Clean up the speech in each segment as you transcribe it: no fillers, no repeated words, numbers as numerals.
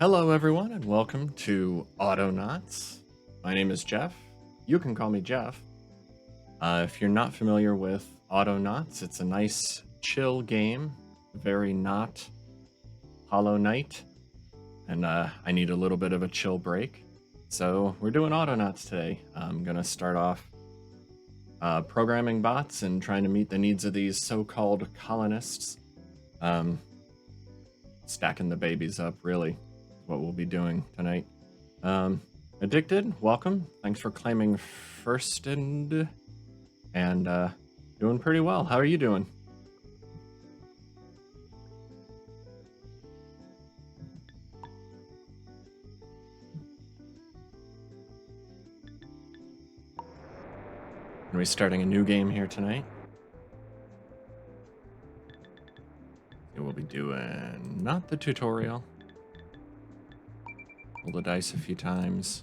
Hello, everyone, and welcome to Autonauts. My name is Jeff. You can call me Jeff. If you're not familiar with Autonauts, it's a nice, chill game, very not Hollow Knight, and I need a little bit of a chill break. So we're doing Autonauts today. I'm gonna start off programming bots and trying to meet the needs of these so-called colonists. Stacking the babies up, really. What we'll be doing tonight. Addicted, welcome. Thanks for claiming first and doing pretty well. How are you doing? Are we starting a new game here tonight? We'll be doing not the tutorial. Roll the dice a few times.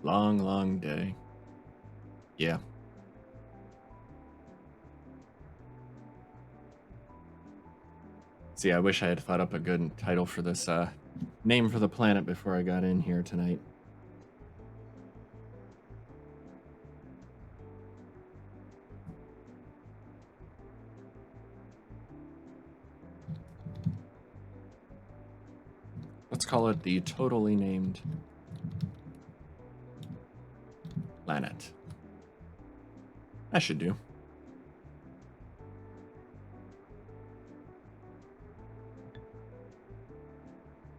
Long, long day. Yeah. See, I wish I had thought up a good title for this name for the planet before I got in here tonight. Let's call it the totally named planet. That should do.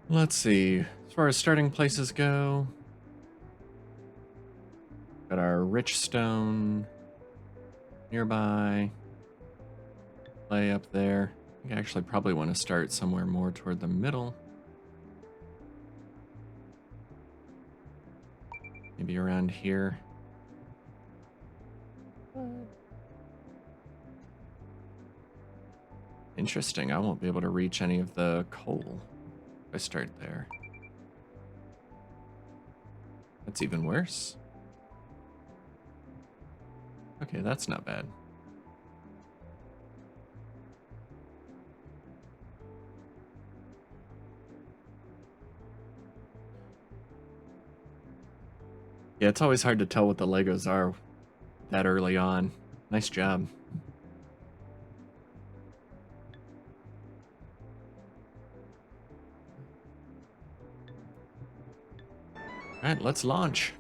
Let's see. As far as starting places go, got our rich stone nearby. Play up there. I think I actually probably want to start somewhere more toward the middle. Maybe around here. Interesting. I won't be able to reach any of the coal if I start there. That's even worse. Okay, that's not bad. Yeah, it's always hard to tell what the Legos are that early on. Nice job. All right, let's launch.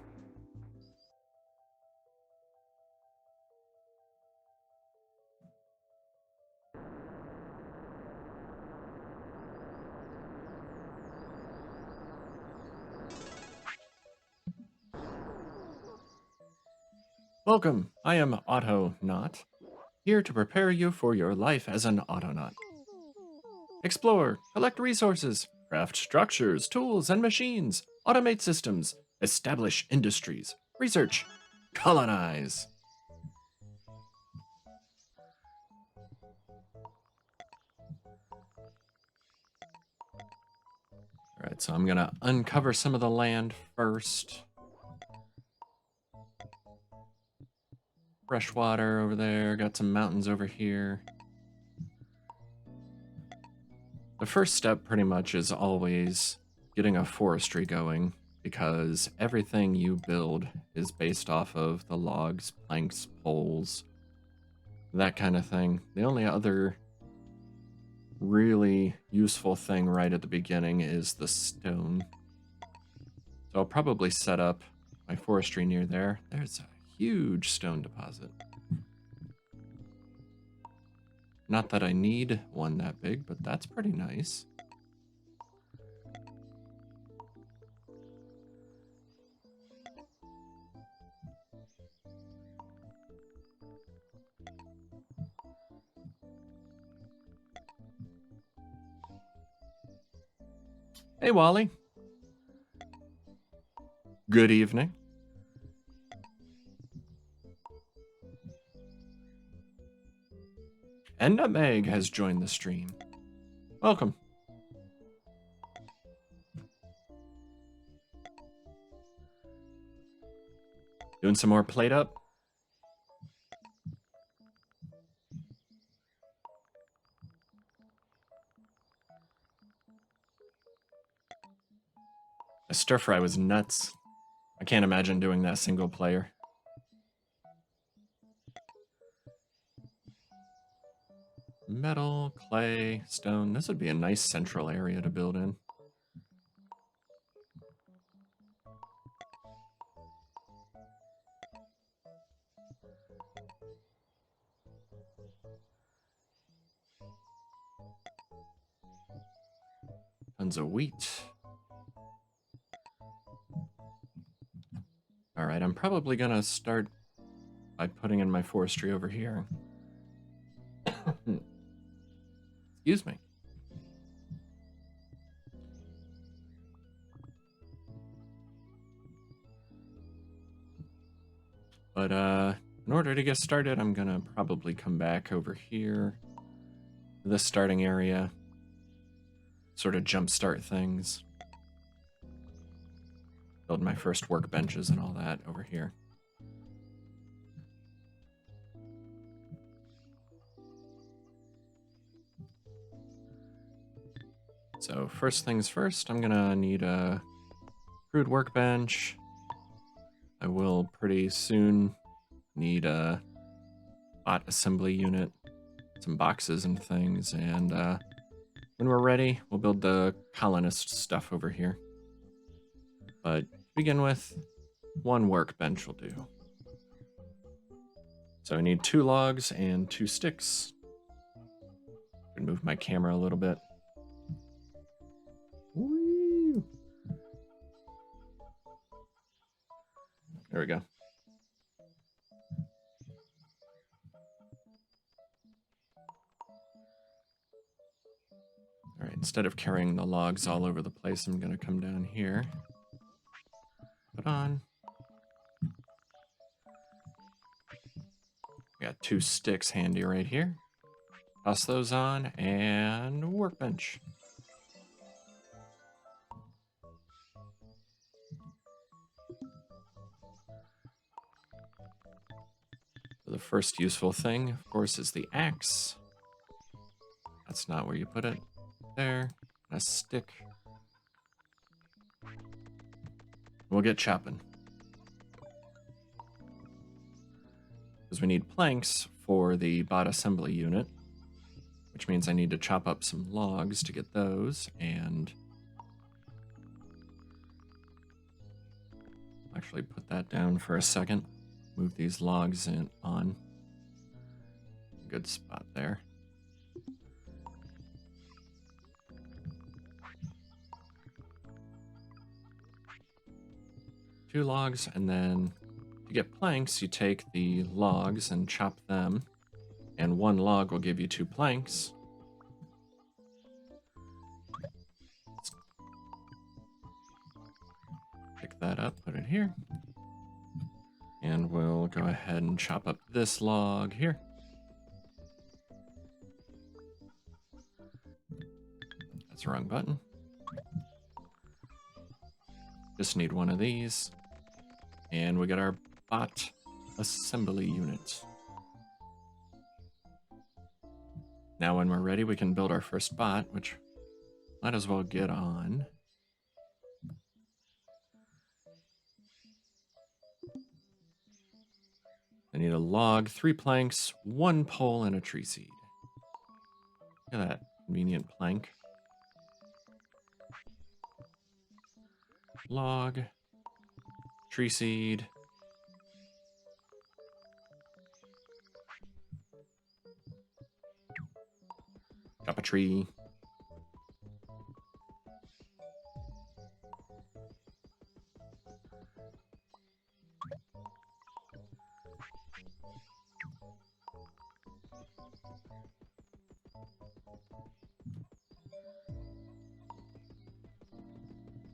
Welcome, I am Autonaut, here to prepare you for your life as an Autonaut. Explore, collect resources, craft structures, tools, and machines, automate systems, establish industries, research, colonize. All right, so I'm gonna uncover some of the land first. Fresh water over there, got some mountains over here. The first step pretty much is always getting a forestry going, because everything you build is based off of the logs, planks, poles, that kind of thing. The only other really useful thing right at the beginning is the stone. So I'll probably set up my forestry near there. There's a huge stone deposit. Not that I need one that big, but that's pretty nice. Hey, Wally. Good evening. And Nutmeg has joined the stream. Welcome. Doing some more plate up. A stir fry was nuts. I can't imagine doing that single player. Metal, clay, stone. This would be a nice central area to build in. Tons of wheat. All right, I'm probably gonna start by putting in my forestry over here. Excuse me. But in order to get started, I'm gonna probably come back over here to the starting area, sort of jumpstart things. Build my first workbenches and all that over here. So first things first, I'm gonna need a crude workbench. I will pretty soon need a bot assembly unit, some boxes and things, and when we're ready, we'll build the colonist stuff over here. But to begin with, one workbench will do. So I need 2 logs and 2 sticks. I can move my camera a little bit. Woo! There we go. All right, instead of carrying the logs all over the place, I'm gonna come down here. Put on. Got 2 sticks handy right here. Toss those on, and workbench. So the first useful thing, of course, is the axe. That's not where you put it. There. A stick. We'll get chopping. Because we need planks for the bot assembly unit, which means I need to chop up some logs to get those, and actually put that down for a second. Move these logs in on. Good spot there. Two logs, and then to get planks, you take the logs and chop them, and 1 log will give you 2 planks. Pick that up, put it here. And we'll go ahead and chop up this log here. That's the wrong button. Just need 1 of these. And we got our bot assembly unit. Now when we're ready, we can build our first bot, which might as well get on. I need a log, 3 planks, 1 pole, and a tree seed. Look at that convenient plank. Log, tree seed. Chop a tree.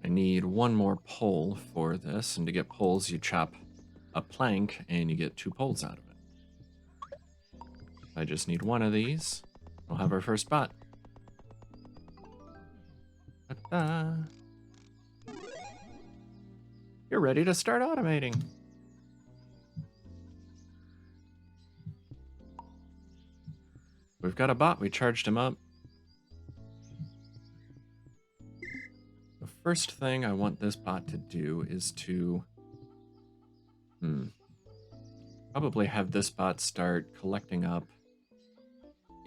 I need 1 more pole for this, and to get poles, you chop a plank and you get 2 poles out of it. I just need 1 of these. We'll have our first bot. Ta-da. You're ready to start automating. We've got a bot. We charged him up. The first thing I want this bot to do is to probably have this bot start collecting up,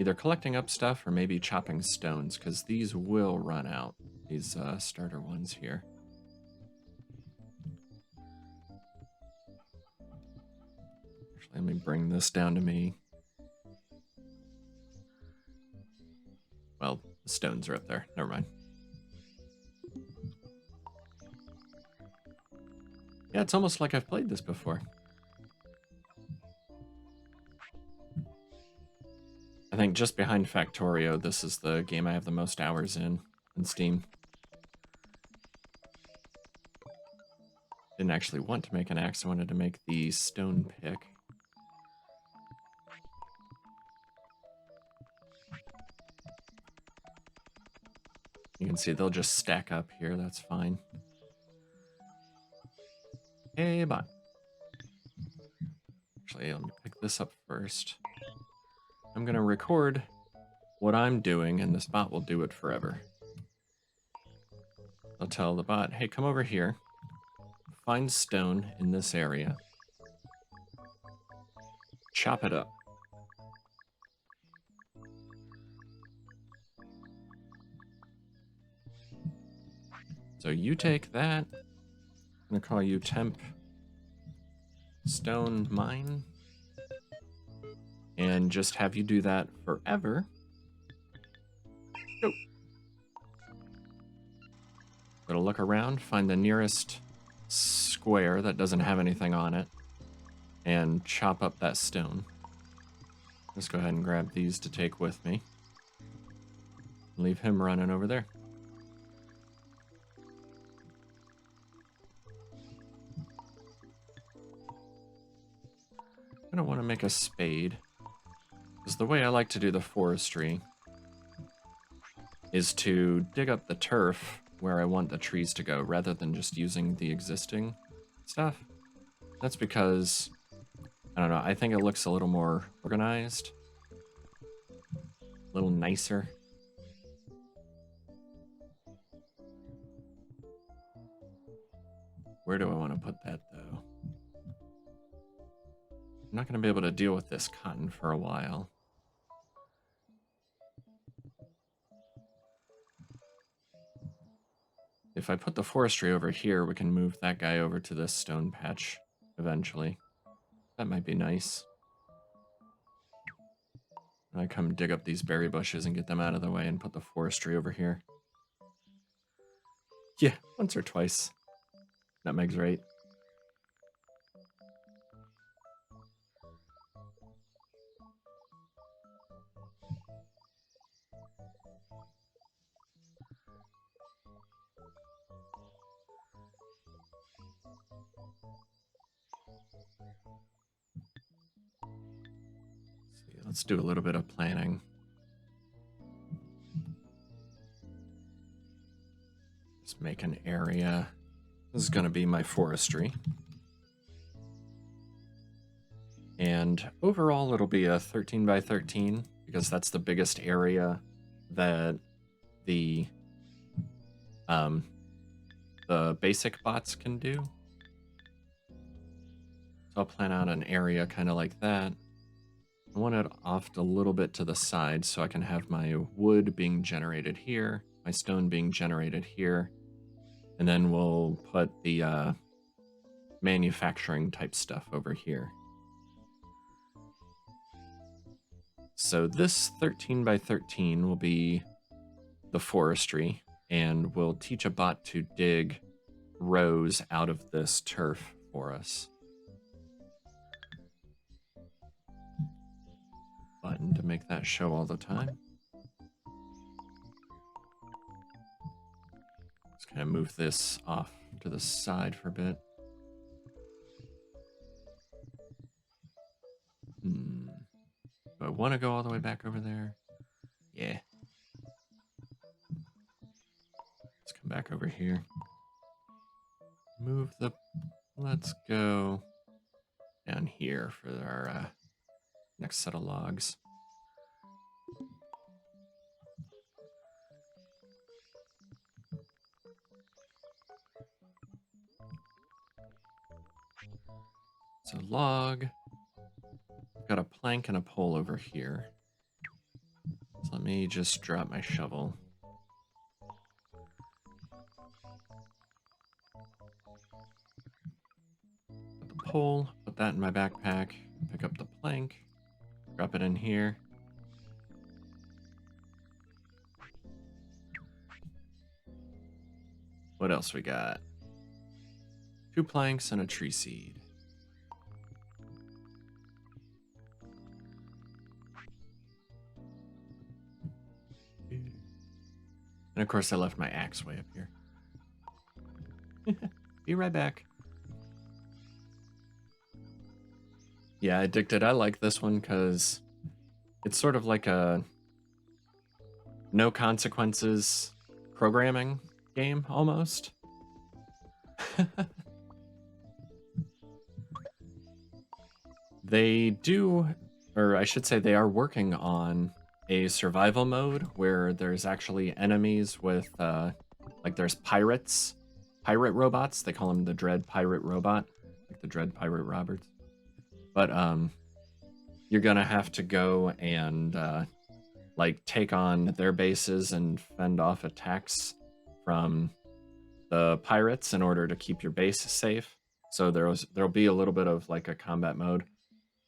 either collecting up stuff or maybe chopping stones, because these will run out, these starter ones here. Actually, let me bring this down to me. Well, the stones are up there. Never mind. Yeah, it's almost like I've played this before. I think just behind Factorio, this is the game I have the most hours in Steam. Didn't actually want to make an axe, I wanted to make the stone pick. You can see they'll just stack up here, that's fine. Hey, bot. Actually, let me pick this up first. I'm gonna record what I'm doing, and this bot will do it forever. I'll tell the bot, hey, come over here. Find stone in this area. Chop it up. So you take that. I'm gonna call you Temp Stone Mine. And just have you do that forever. Go. Gotta look around, find the nearest square that doesn't have anything on it, and chop up that stone. Let's go ahead and grab these to take with me. Leave him running over there. I don't want to make a spade, because the way I like to do the forestry is to dig up the turf where I want the trees to go, rather than just using the existing stuff. That's because, I don't know, I think it looks a little more organized, a little nicer. Where do I want to put that, though? I'm not going to be able to deal with this cotton for a while. If I put the forestry over here, we can move that guy over to this stone patch eventually. That might be nice. I come dig up these berry bushes and get them out of the way and put the forestry over here. Yeah, once or twice. Nutmeg's right. Let's do a little bit of planning. Just make an area. This is going to be my forestry. And overall, it'll be a 13 by 13, because that's the biggest area that the basic bots can do. So I'll plan out an area kind of like that. I want it off a little bit to the side so I can have my wood being generated here, my stone being generated here, and then we'll put the manufacturing type stuff over here. So this 13 by 13 will be the forestry, and we'll teach a bot to dig rows out of this turf for us. Button to make that show all the time. Just kind of move this off to the side for a bit. Do I want to go all the way back over there? Yeah. Let's come back over here. Let's go down here for our next set of logs. So log. I've got a plank and a pole over here. So let me just drop my shovel. Put the pole, put that in my backpack, pick up the plank, drop it in here. What else we got? 2 planks and a tree seed. And of course I left my axe way up here. Be right back. Yeah, Addicted, I like this one because it's sort of like a no consequences programming game, almost. They do, or I should say they are working on a survival mode where there's actually enemies with, like there's pirates, pirate robots. They call them the Dread Pirate Robot, like the Dread Pirate Roberts. But you're gonna have to go and like take on their bases and fend off attacks from the pirates in order to keep your base safe. So there'll be a little bit of like a combat mode.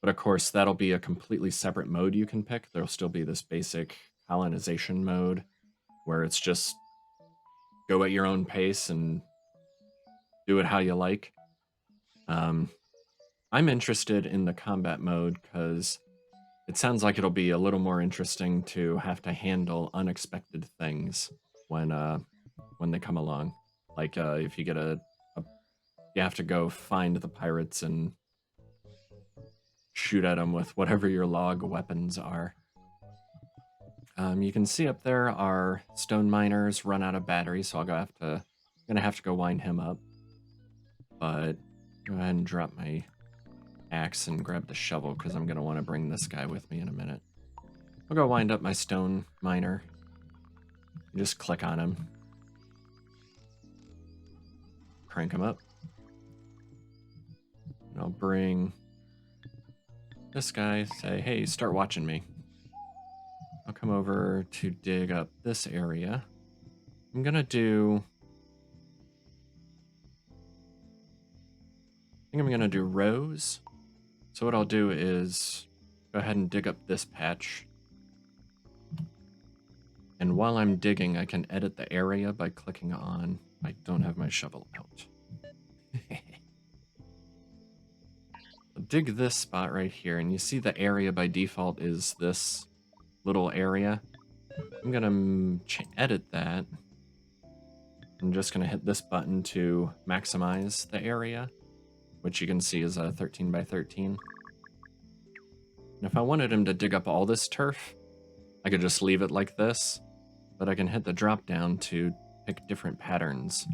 But of course, that'll be a completely separate mode you can pick. There'll still be this basic colonization mode where it's just go at your own pace and do it how you like. I'm interested in the combat mode because it sounds like it'll be a little more interesting to have to handle unexpected things when they come along. Like if you get you have to go find the pirates and shoot at them with whatever your log weapons are. You can see up there our stone miner's run out of battery, so gonna have to go wind him up. But go ahead and drop my axe and grab the shovel because I'm gonna want to bring this guy with me in a minute. I'll go wind up my stone miner. Just click on him. Crank him up. And I'll bring this guy, say, hey, start watching me. I'll come over to dig up this area. I'm gonna do... I think I'm gonna do rows. So what I'll do is go ahead and dig up this patch. And while I'm digging, I can edit the area by clicking on... I don't have my shovel out. I'll dig this spot right here, and you see the area by default is this little area. I'm gonna edit that. I'm just gonna hit this button to maximize the area, which you can see is a 13 by 13. And if I wanted him to dig up all this turf, I could just leave it like this, but I can hit the drop down to pick different patterns.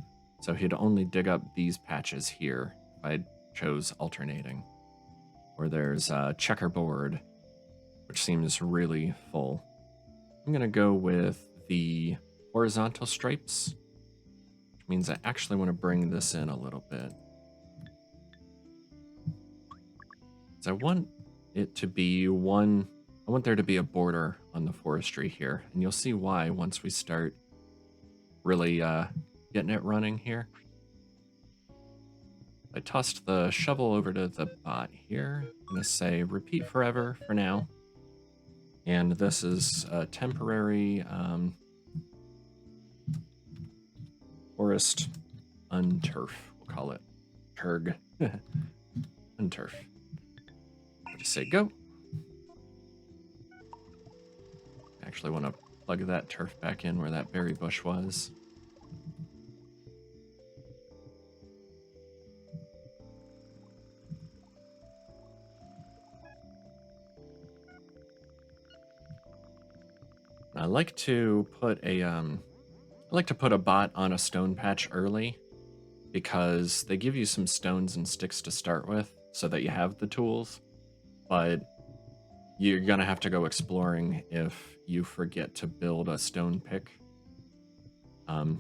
So he'd only dig up these patches here if I chose alternating. Or there's checkerboard, which seems really full. I'm gonna go with the horizontal stripes, which means I actually want to bring this in a little bit. So I want it to be I want there to be a border on the forestry here, and you'll see why once we start really getting it running here. I tossed the shovel over to the bot here. I'm gonna say repeat forever for now. And this is a temporary forest unturf, we'll call it. Turg. Unturf. I'll just say go. I actually want to plug that turf back in where that berry bush was. I like to put a bot on a stone patch early because they give you some stones and sticks to start with so that you have the tools, but you're gonna have to go exploring if you forget to build a stone pick.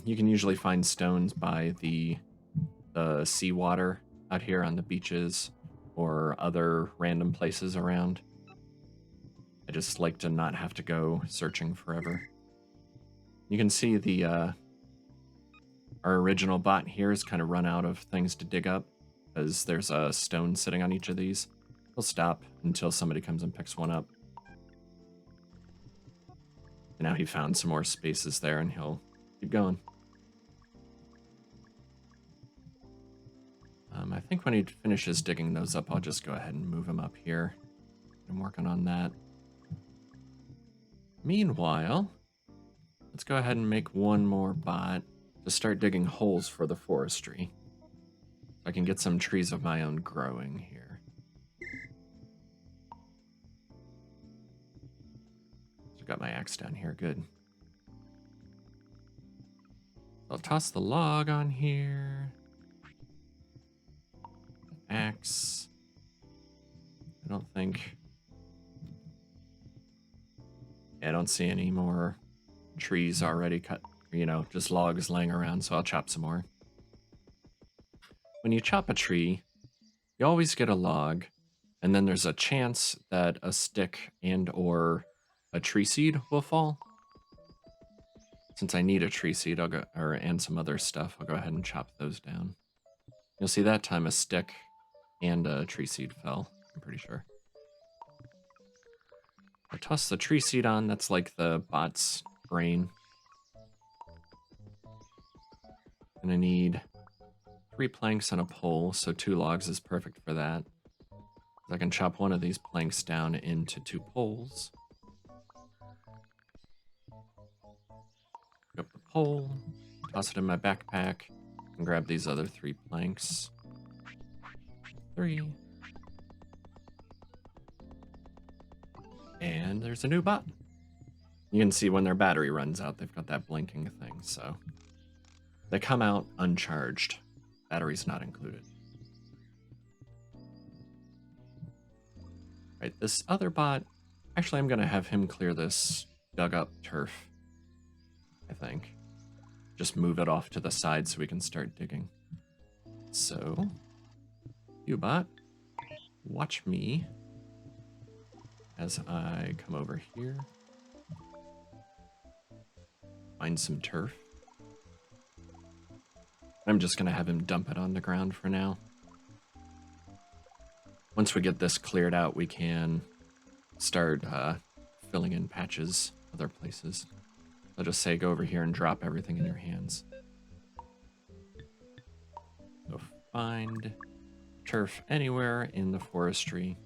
You can usually find stones by the seawater out here on the beaches, or other random places around. I just like to not have to go searching forever. You can see the our original bot here has kind of run out of things to dig up because there's a stone sitting on each of these. He'll stop until somebody comes and picks one up. And now he found some more spaces there and he'll keep going. I think when he finishes digging those up, I'll just go ahead and move him up here. I'm working on that. Meanwhile, let's go ahead and make one more bot to start digging holes for the forestry. I can get some trees of my own growing here. So I got my axe down here, good. I'll toss the log on here. Axe. I don't think... Yeah, I don't see any more trees already cut, you know, just logs laying around, so I'll chop some more. When you chop a tree, you always get a log, and then there's a chance that a stick and or a tree seed will fall. Since I need a tree seed, I'll go, and some other stuff, I'll go ahead and chop those down. You'll see that time a stick and a tree seed fell, I'm pretty sure. I toss the tree seed on, that's like the bot's brain. And I need 3 planks and a pole, so 2 logs is perfect for that. I can chop one of these planks down into 2 poles. Pick up the pole, toss it in my backpack, and grab these other 3 planks. 3. And there's a new bot. You can see when their battery runs out, they've got that blinking thing, so they come out uncharged. Battery's not included. Right, this other bot, actually I'm gonna have him clear this dug up turf, I think. Just move it off to the side so we can start digging. So, you bot, watch me as I come over here. Find some turf. I'm just gonna have him dump it on the ground for now. Once we get this cleared out, we can start filling in patches other places. I'll just say go over here and drop everything in your hands. So find turf anywhere in the forestry.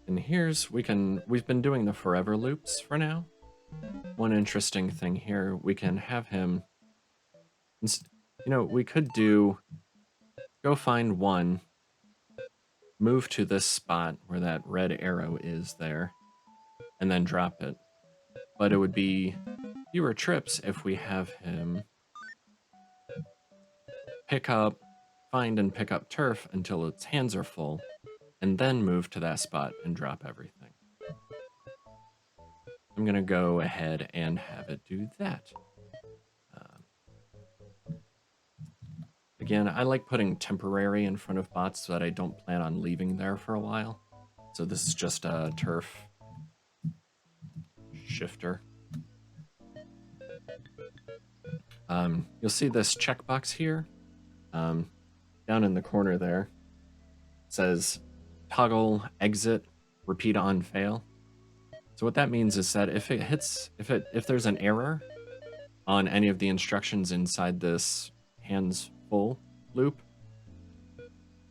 And here's, we've been doing the forever loops for now. One interesting thing here, we can have him, you know, we could do, go find one, move to this spot where that red arrow is there, and then drop it. But it would be fewer trips if we have him find and pick up turf until its hands are full, and then move to that spot and drop everything. I'm gonna go ahead and have it do that. Again, I like putting temporary in front of bots so that I don't plan on leaving there for a while. So this is just a turf shifter. You'll see this checkbox here, down in the corner there. It says toggle exit, repeat on fail. So what that means is that if there's an error on any of the instructions inside this hands full loop,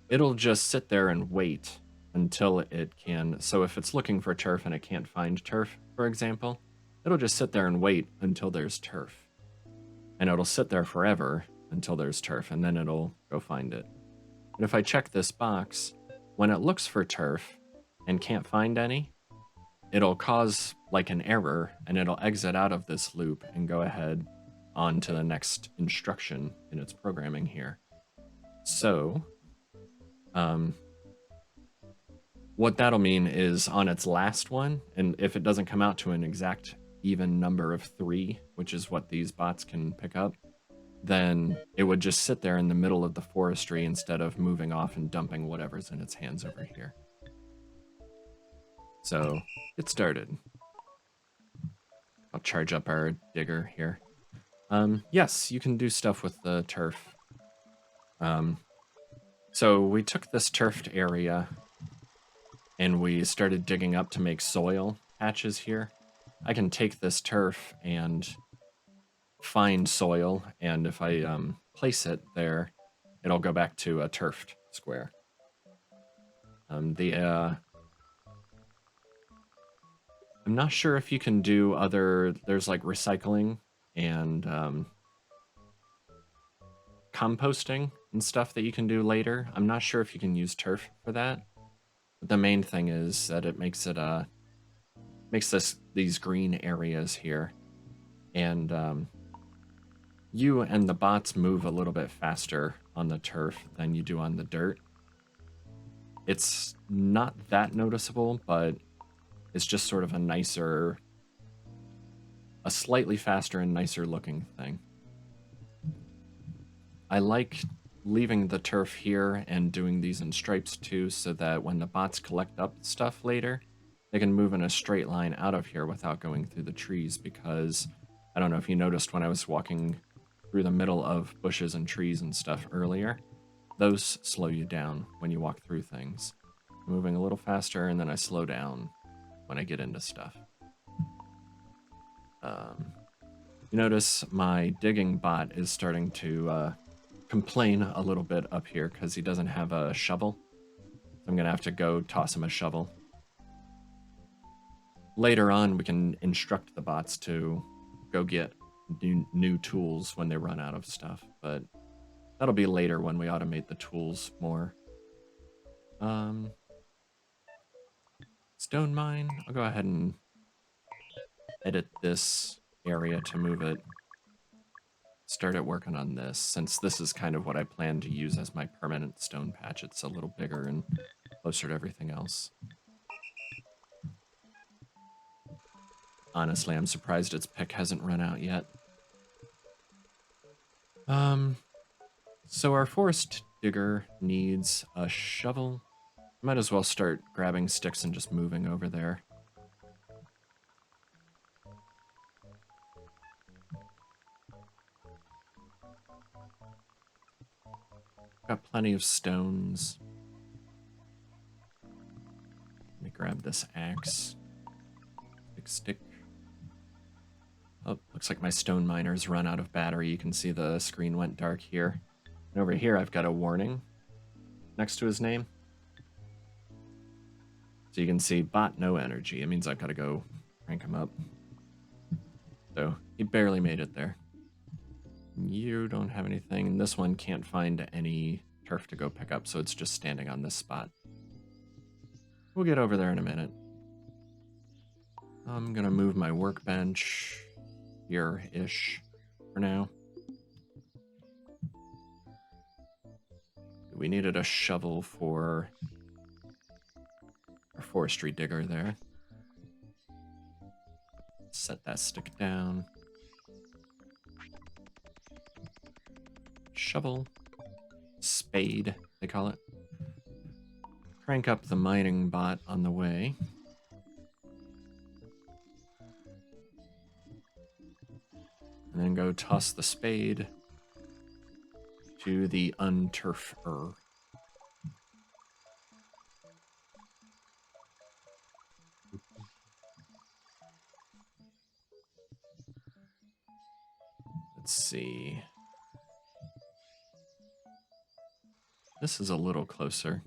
it'll just sit there and wait until it can. So if it's looking for turf and it can't find turf, for example, it'll just sit there and wait until there's turf. And it'll sit there forever until there's turf, and then it'll go find it. But if I check this box, when it looks for turf and can't find any, it'll cause like an error and it'll exit out of this loop and go ahead on to the next instruction in its programming here. So, what that'll mean is on its last one, and if it doesn't come out to an exact even number of 3, which is what these bots can pick up, then it would just sit there in the middle of the forestry instead of moving off and dumping whatever's in its hands over here. So, get started. I'll charge up our digger here. Yes, you can do stuff with the turf. So we took this turfed area and we started digging up to make soil patches here. I can take this turf and find soil, and if I place it there, it'll go back to a turfed square. I'm not sure if you can do other. There's like recycling and composting and stuff that you can do later. I'm not sure if you can use turf for that. But the main thing is that it makes it these green areas here, and you and the bots move a little bit faster on the turf than you do on the dirt. It's not that noticeable, but it's just sort of a slightly faster and nicer looking thing. I like leaving the turf here and doing these in stripes too, so that when the bots collect up stuff later, they can move in a straight line out of here without going through the trees, because I don't know if you noticed when I was walking through the middle of bushes and trees and stuff earlier, those slow you down when you walk through things. I'm moving a little faster, and then I slow down when I get into stuff. You notice my digging bot is starting to complain a little bit up here because he doesn't have a shovel. I'm gonna have to go toss him a shovel. Later on, we can instruct the bots to go get new tools when they run out of stuff, but that'll be later when we automate the tools more. Stone mine, I'll go ahead and edit this area to move it. Start at working on this, since this is kind of what I plan to use as my permanent stone patch. It's a little bigger and closer to everything else. Honestly, I'm surprised its pick hasn't run out yet. So our forest digger needs a shovel. Might as well start grabbing sticks and just moving over there. Got plenty of stones. Let me grab this axe. Big stick. Oh, looks like my stone miner's run out of battery. You can see the screen went dark here. And over here, I've got a warning next to his name. So you can see bot no energy. It means I've got to go crank him up. So he barely made it there. You don't have anything, and this one can't find any turf to go pick up, so it's just standing on this spot. We'll get over there in a minute. I'm gonna move my workbench here-ish for now. We needed a shovel for our forestry digger there. Set that stick down. Shovel. Spade, they call it. Crank up the mining bot on the way. And then go toss the spade to the unturfer. Let's see. This is a little closer.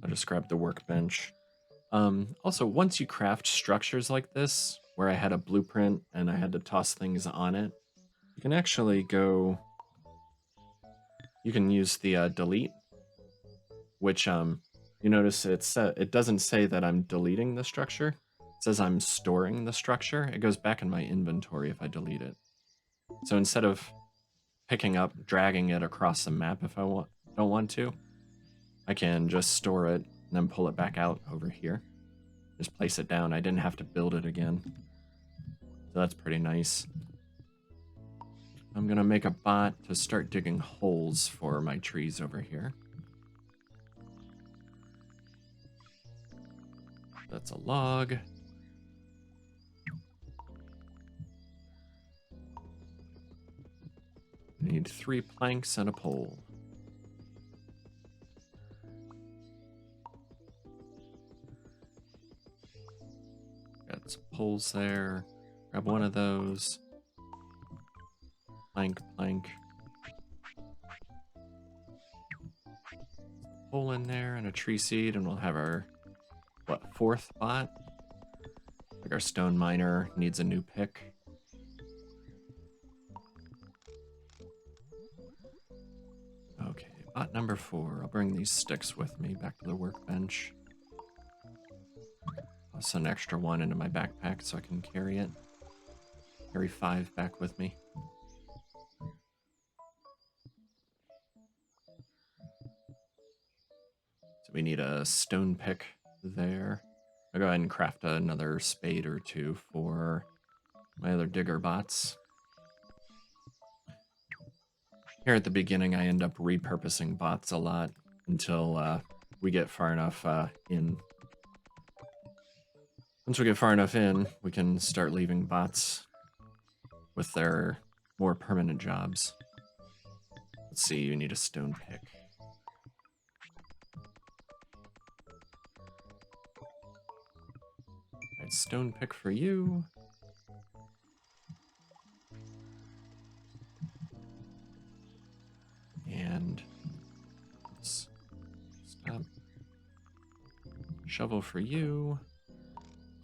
I'll just grab the workbench. Also, once you craft structures like this, where I had a blueprint and I had to toss things on it, you can actually go... You can use the delete, which you notice it doesn't say that I'm deleting the structure. It says I'm storing the structure. It goes back in my inventory if I delete it. So instead of picking up, dragging it across the map if I don't want to, I can just store it and then pull it back out over here. Just place it down. I didn't have to build it again. So that's pretty nice. I'm gonna make a bot to start digging holes for my trees over here. That's a log. Need 3 planks and a pole. Got some poles there. Grab one of those. Plank, plank. Pole in there and a tree seed, and we'll have our, what, 4th bot? Like our stone miner needs a new pick. Okay, bot number 4. I'll bring these sticks with me back to the workbench. I'll send an extra one into my backpack so I can carry it. Carry 5 back with me. So we need a stone pick there. I'll go ahead and craft another spade or 2 for my other digger bots. Here at the beginning, I end up repurposing bots a lot until we get far enough in. Once we get far enough in, we can start leaving bots with their more permanent jobs. Let's see, you need a stone pick. Alright, stone pick for you. And stop. Shovel for you.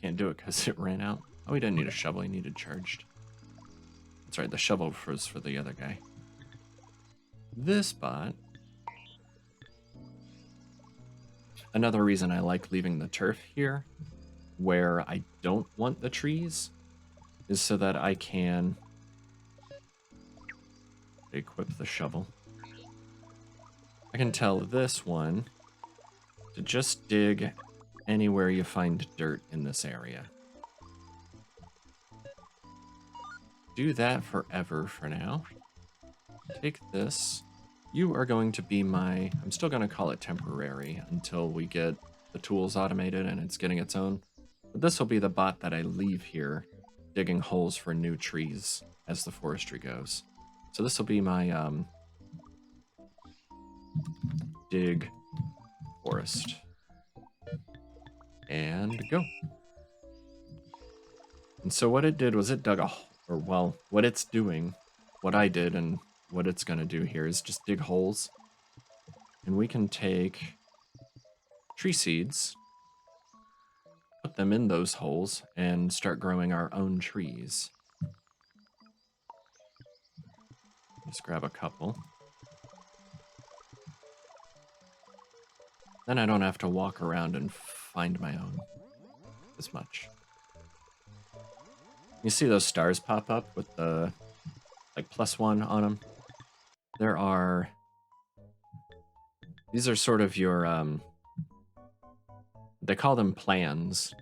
Can't do it because it ran out. Oh, he didn't need a shovel, he needed charged. That's right, the shovel was for the other guy. This bot. Another reason I like leaving the turf here, where I don't want the trees, is so that I can equip the shovel. I can tell this one to just dig anywhere you find dirt in this area. Do that forever for now. Take this. You are going to be my... I'm still going to call it temporary until we get the tools automated and it's getting its own. But this will be the bot that I leave here, digging holes for new trees as the forestry goes. So this will be my dig forest. And go. And so what it did was it dug a hole, or well, what it's doing, what I did and what it's going to do here is just dig holes. And we can take tree seeds, put them in those holes, and start growing our own trees. Just grab a couple. Then I don't have to walk around and find my own as much. You see those stars pop up with the like +1 on them? These are sort of your, they call them plans.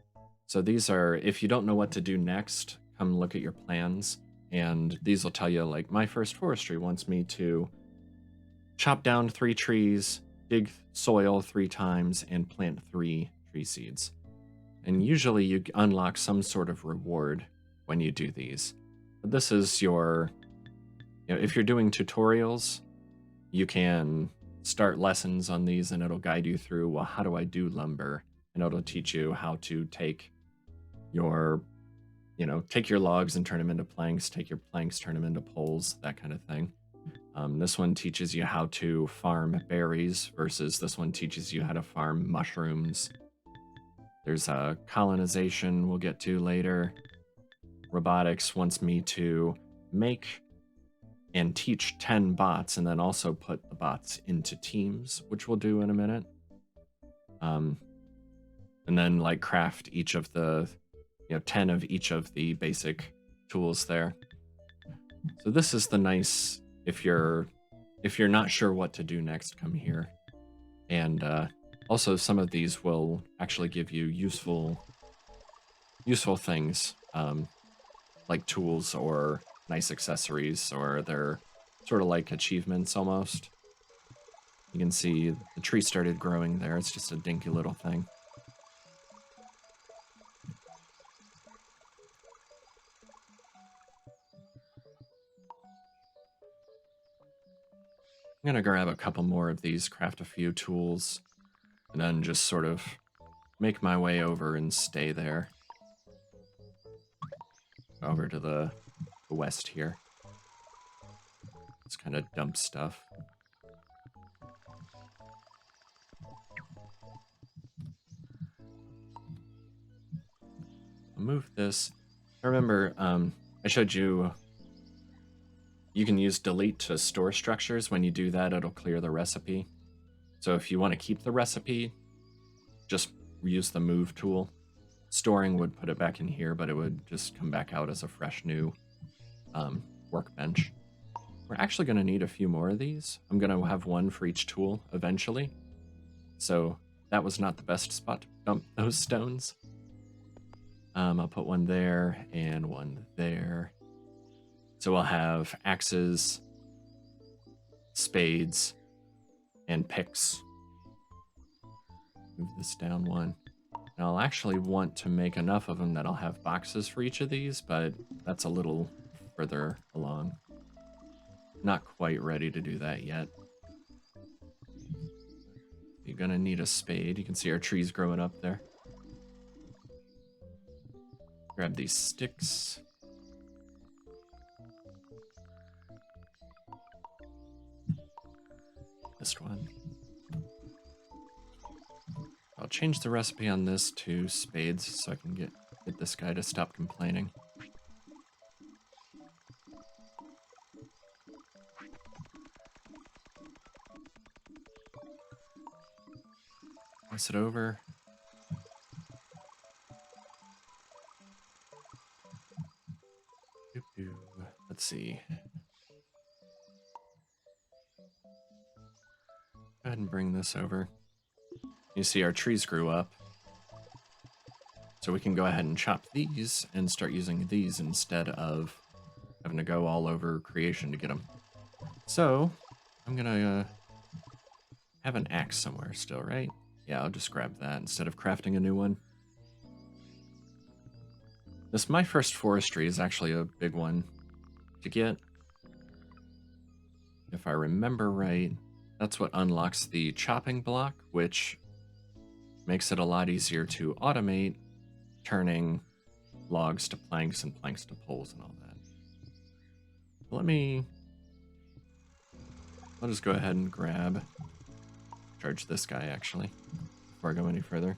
So these are, if you don't know what to do next, come look at your plans. And these will tell you, like, my first forestry wants me to chop down 3 trees, dig soil 3 times, and plant 3 tree seeds. And usually you unlock some sort of reward when you do these. But this is your, if you're doing tutorials, you can start lessons on these and it'll guide you through, well, how do I do lumber? And it'll teach you how to take your, take your logs and turn them into planks, take your planks, turn them into poles, that kind of thing. This one teaches you how to farm berries versus this one teaches you how to farm mushrooms. There's a colonization we'll get to later. Robotics wants me to make and teach 10 bots and then also put the bots into teams, which we'll do in a minute. And then like craft each of the, 10 of each of the basic tools there. So this is the nice, if you're not sure what to do next, come here. And also some of these will actually give you useful things, like tools or nice accessories, or they're sort of like achievements almost. You can see the tree started growing there. It's just a dinky little thing. I'm gonna grab a couple more of these, craft a few tools, and then just sort of make my way over and stay there. Over to the west here. Just kind of dump stuff. I'll move this. I remember I showed you can use delete to store structures. When you do that, it'll clear the recipe. So if you want to keep the recipe, just use the move tool. Storing would put it back in here, but it would just come back out as a fresh new workbench. We're actually going to need a few more of these. I'm going to have one for each tool eventually. So that was not the best spot to dump those stones. I'll put one there and one there. So we'll have axes, spades, and picks. Move this down one. And I'll actually want to make enough of them that I'll have boxes for each of these, but that's a little further along. Not quite ready to do that yet. You're gonna need a spade. You can see our trees growing up there. Grab these sticks. Missed one. I'll change the recipe on this to spades so I can get this guy to stop complaining. Pass it over. Let's see. Go ahead and bring this over. You see our trees grew up. So we can go ahead and chop these and start using these instead of having to go all over creation to get them. So I'm gonna have an axe somewhere still, right? Yeah, I'll just grab that instead of crafting a new one. This My First Forestry is actually a big one to get. If I remember right, that's what unlocks the chopping block, which makes it a lot easier to automate turning logs to planks and planks to poles and all that. I'll just go ahead and charge this guy actually, before I go any further.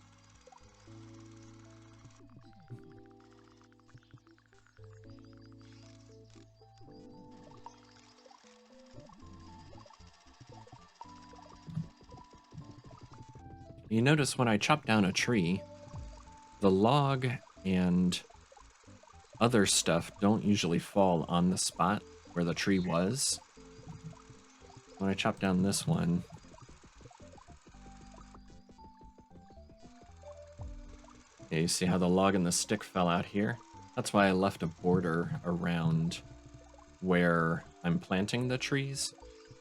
You notice when I chop down a tree, the log and other stuff don't usually fall on the spot where the tree was. When I chop down this one, yeah, you see how the log and the stick fell out here? That's why I left a border around where I'm planting the trees,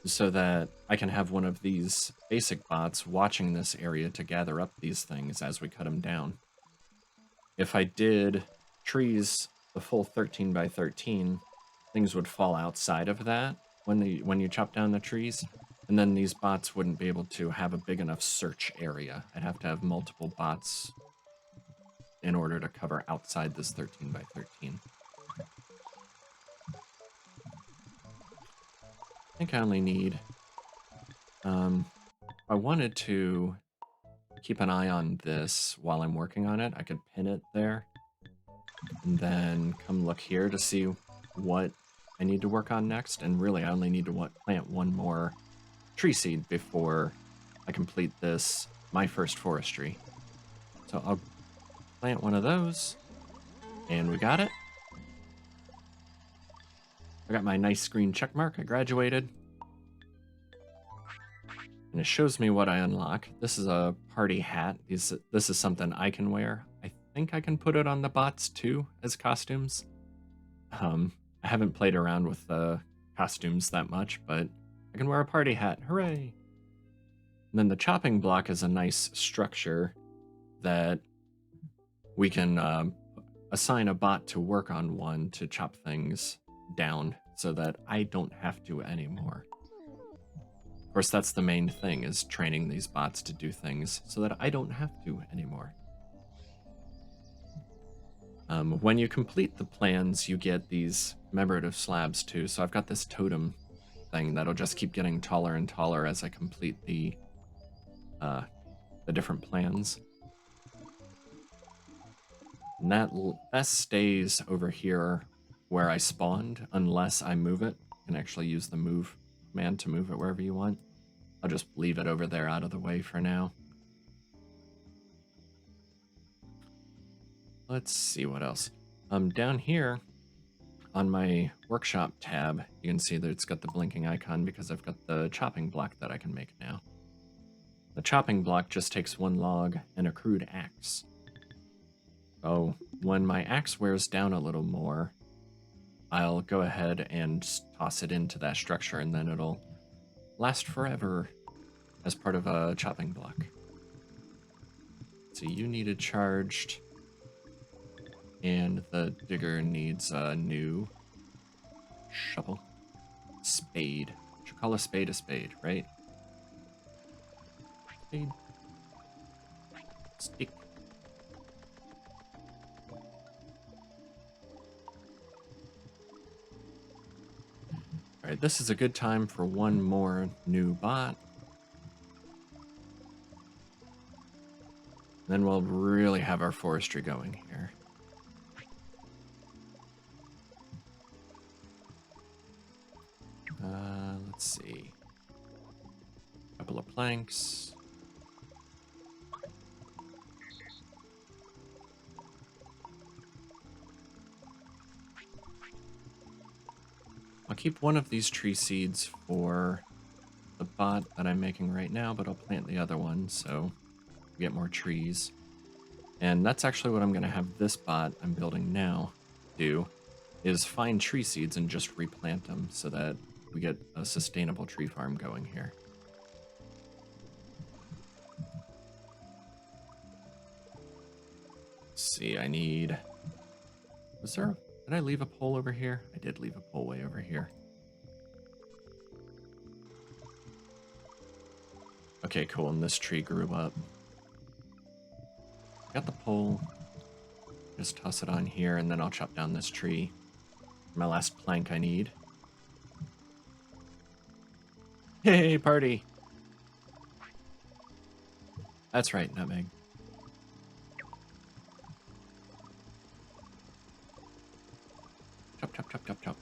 so that I can have one of these basic bots watching this area to gather up these things as we cut them down. If I did trees the full 13 by 13, things would fall outside of that when you chop down the trees, and then these bots wouldn't be able to have a big enough search area. I'd have to have multiple bots in order to cover outside this 13 by 13. I think I only need, I wanted to keep an eye on this while I'm working on it. I could pin it there and then come look here to see what I need to work on next. And really, I only need to plant one more tree seed before I complete this, My First Forestry. So I'll plant one of those, and we got it. I got my nice green check mark. I graduated. And it shows me what I unlock. This is a party hat. This is something I can wear. I think I can put it on the bots too as costumes. I I haven't played around with the costumes that much, but I can wear a party hat. Hooray! And then the chopping block is a nice structure that we can assign a bot to work on one to chop things down so that I don't have to anymore. Of course, that's the main thing, is training these bots to do things so that I don't have to anymore. When you complete the plans, you get these commemorative slabs too. So I've got this totem thing that'll just keep getting taller and taller as I complete the different plans. And that stays over here where I spawned unless I move it. You can actually use the move command to move it wherever you want. I'll just leave it over there out of the way for now. Let's see what else. Down here on my workshop tab, you can see that it's got the blinking icon because I've got the chopping block that I can make now. The chopping block just takes 1 log and a crude axe. So when my axe wears down a little more, I'll go ahead and toss it into that structure, and then it'll last forever as part of a chopping block. So you needed charged, and the digger needs a new shovel. Spade. Should call a spade, right? Spade. Stick. Alright, this is a good time for one more new bot. Then we'll really have our forestry going here. Let's see. A couple of planks. I'll keep one of these tree seeds for the bot that I'm making right now, but I'll plant the other one so we get more trees. And that's actually what I'm going to have this bot I'm building now do, is find tree seeds and just replant them so that we get a sustainable tree farm going here. Let's see, I need... Did I leave a pole over here? I did leave a pole way over here. Okay, cool, and this tree grew up. Got the pole. Just toss it on here, and then I'll chop down this tree. My last plank I need. Hey, party! That's right, nutmeg. Chop, chop, chop, chop, chop.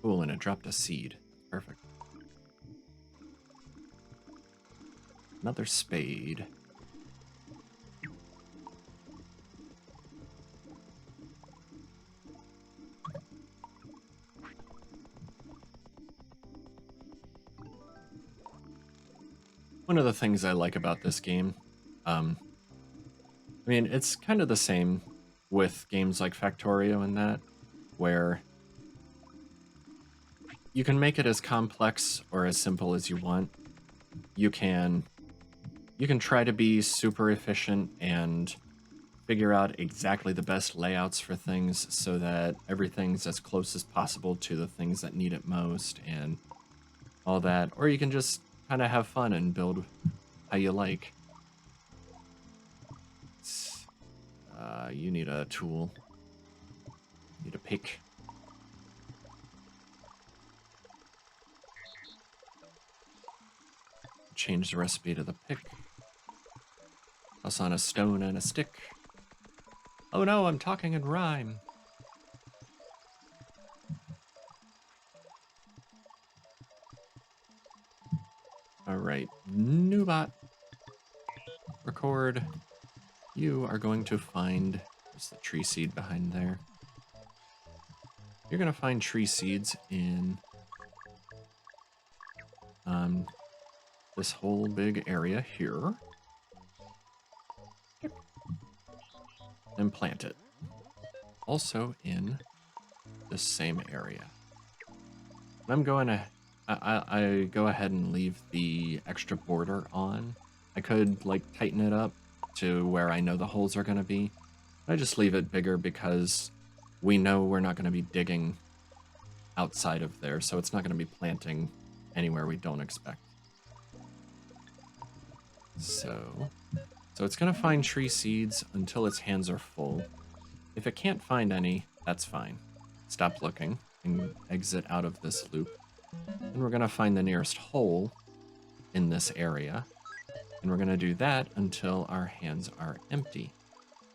Cool, and it dropped a seed. Perfect. Another spade. One of the things I like about this game, I mean, it's kind of the same with games like Factorio and that, where you can make it as complex or as simple as you want. You can try to be super efficient and figure out exactly the best layouts for things so that everything's as close as possible to the things that need it most and all that. Or you can just kind of have fun and build how you like. You need a tool. You need a pick. Change the recipe to the pick. Toss on a stone and a stick. Oh no, I'm talking in rhyme. Alright, new bot. Record. You are going to find... There's the tree seed behind there. You're going to find tree seeds in this whole big area here. And plant it. Also in this same area. And I'm going to, I go ahead and leave the extra border on. I could like tighten it up to where I know the holes are going to be. I just leave it bigger because we know we're not going to be digging outside of there, so it's not going to be planting anywhere we don't expect. So it's going to find tree seeds until its hands are full. If it can't find any, that's fine. Stop looking and exit out of this loop. And we're going to find the nearest hole in this area. And we're going to do that until our hands are empty.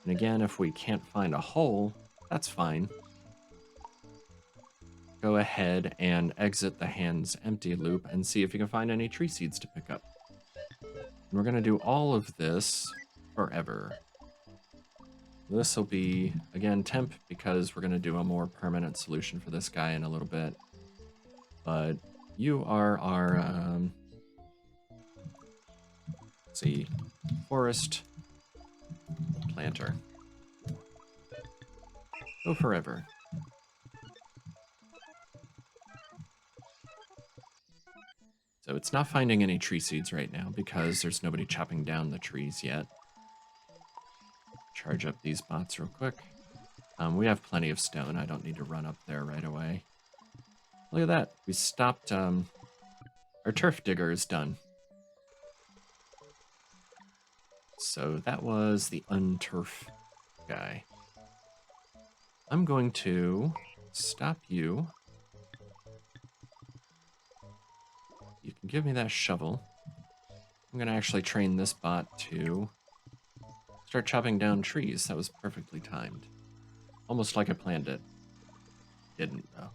And again, if we can't find a hole, that's fine. Go ahead and exit the hands empty loop and see if you can find any tree seeds to pick up. And we're going to do all of this forever. This will be, again, temp because we're going to do a more permanent solution for this guy in a little bit. But you are our, let's see, forest planter. Go forever. So it's not finding any tree seeds right now because there's nobody chopping down the trees yet. Charge up these bots real quick. We have plenty of stone. I don't need to run up there right away. Look at that. We stopped, our turf digger is done. So that was the unturf guy. I'm going to stop you. You can give me that shovel. I'm going to actually train this bot to start chopping down trees. That was perfectly timed. Almost like I planned it. Didn't, though.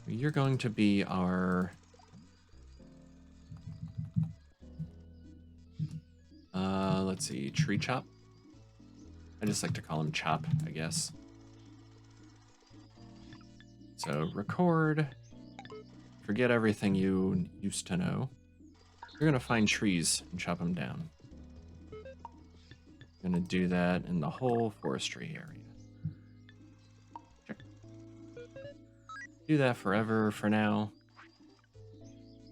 You're going to be our... let's see, tree chop? I just like to call him chop, I guess. So, record. Forget everything you used to know. You're going to find trees and chop them down. I'm going to do that in the whole forestry area. Check. Do that forever for now.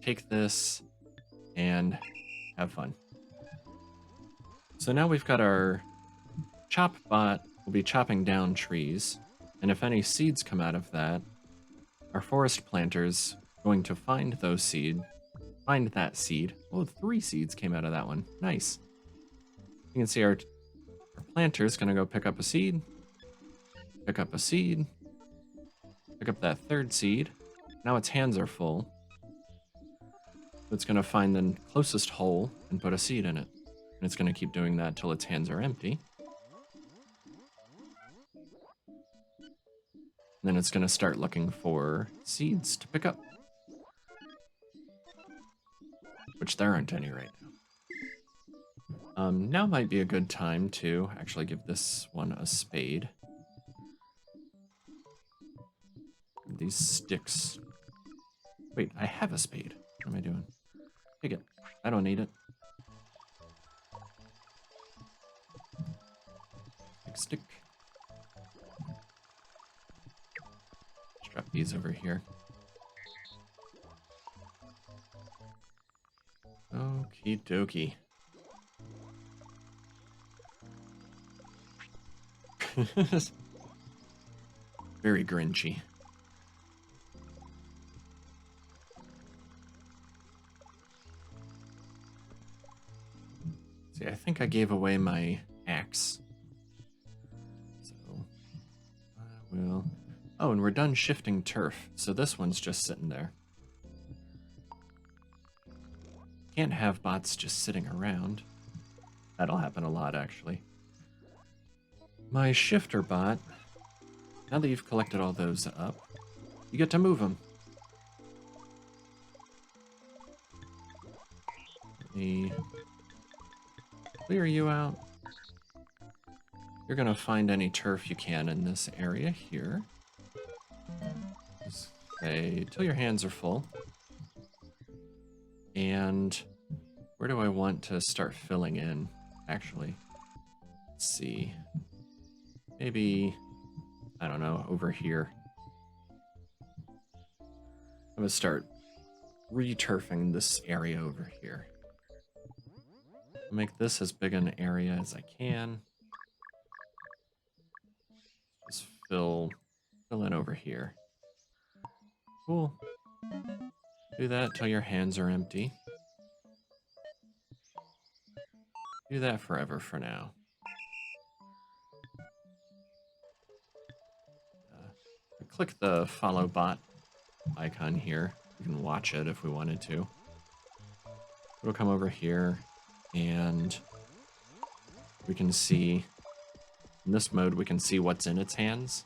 Take this and have fun. So now we've got our chop bot will be chopping down trees, and if any seeds come out of that, our forest planter's going to find that seed. Oh, 3 seeds came out of that one. Nice. You can see our planter's gonna go pick up a seed, pick up a seed, pick up that 3rd seed. Now its hands are full. It's gonna find the closest hole and put a seed in it. And it's gonna keep doing that till its hands are empty. And then it's gonna start looking for seeds to pick up. Which there aren't any right now. Now might be a good time to actually give this one a spade. These sticks. Wait, I have a spade. What am I doing? Take it. I don't need it. Big stick. Let's drop these over here. Okie dokie. Very grinchy. See, I think I gave away my axe. So, I will... Oh, and we're done shifting turf, so this one's just sitting there. Can't have bots just sitting around. That'll happen a lot, actually. My shifter bot, now that you've collected all those up, you get to move them. Let me clear you out. You're gonna find any turf you can in this area here. Just say, till your hands are full. And where do I want to start filling in, actually? Let's see. Maybe I don't know, over here. I'm gonna start re-turfing this area over here. I'll make this as big an area as I can. Just fill in over here. Cool. Do that till your hands are empty. Do that forever for now. Click the follow bot icon here. We can watch it if we wanted to. We'll come over here and we can see, in this mode, we can see what's in its hands.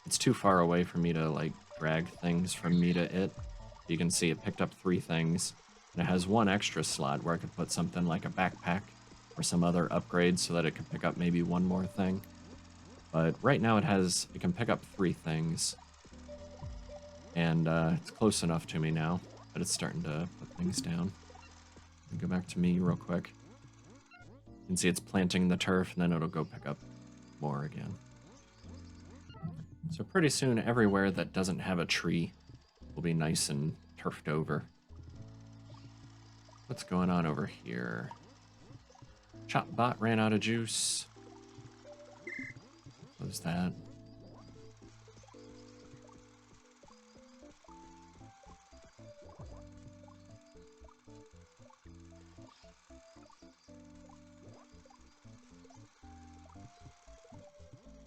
It's too far away for me to like drag things from me to it. You can see it picked up 3 things, and it has 1 extra slot where I could put something like a backpack or some other upgrade so that it could pick up maybe 1 more thing. But right now it can pick up 3 things. And it's close enough to me now, but it's starting to put things down. Go back to me real quick. You can see it's planting the turf, and then it'll go pick up more again. So pretty soon, everywhere that doesn't have a tree will be nice and turfed over. What's going on over here? Chop bot ran out of juice. Close that.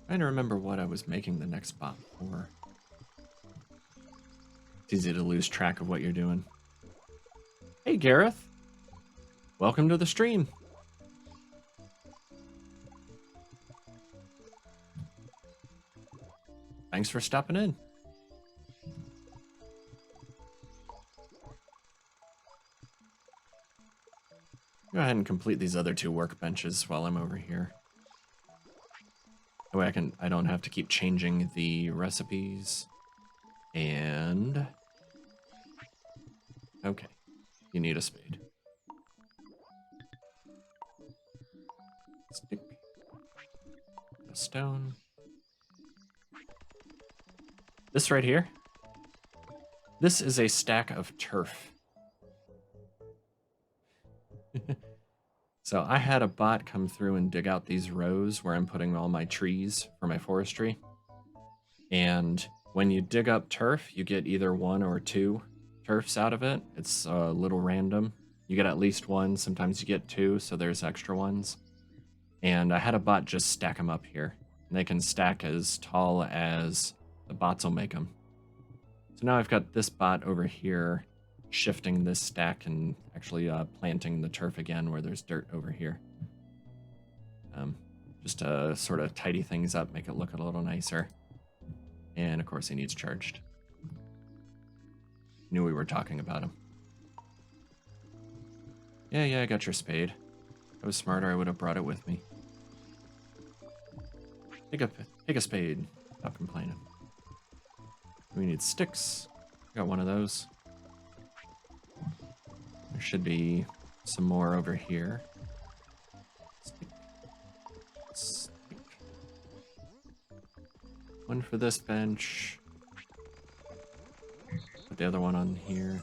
Trying to remember what I was making the next bot for. It's easy to lose track of what you're doing. Hey, Gareth. Welcome to the stream. Thanks for stopping in. Go ahead and complete these other 2 workbenches while I'm over here. That way I don't have to keep changing the recipes. And okay, you need a spade. Stick. A stone. This right here. This is a stack of turf. So I had a bot come through and dig out these rows where I'm putting all my trees for my forestry. And when you dig up turf, you get either 1 or 2 turfs out of it. It's a little random. You get at least 1, sometimes you get 2, so there's extra ones. And I had a bot just stack them up here. And they can stack as tall as the bots will make them. So now I've got this bot over here shifting this stack and actually planting the turf again where there's dirt over here. Just to sort of tidy things up, make it look a little nicer. And of course he needs charged. Knew we were talking about him. Yeah, I got your spade. If I was smarter, I would have brought it with me. Take a spade. Stop complaining. We need sticks. Got 1 of those. There should be some more over here. Stick. 1 for this bench. Put the other one on here.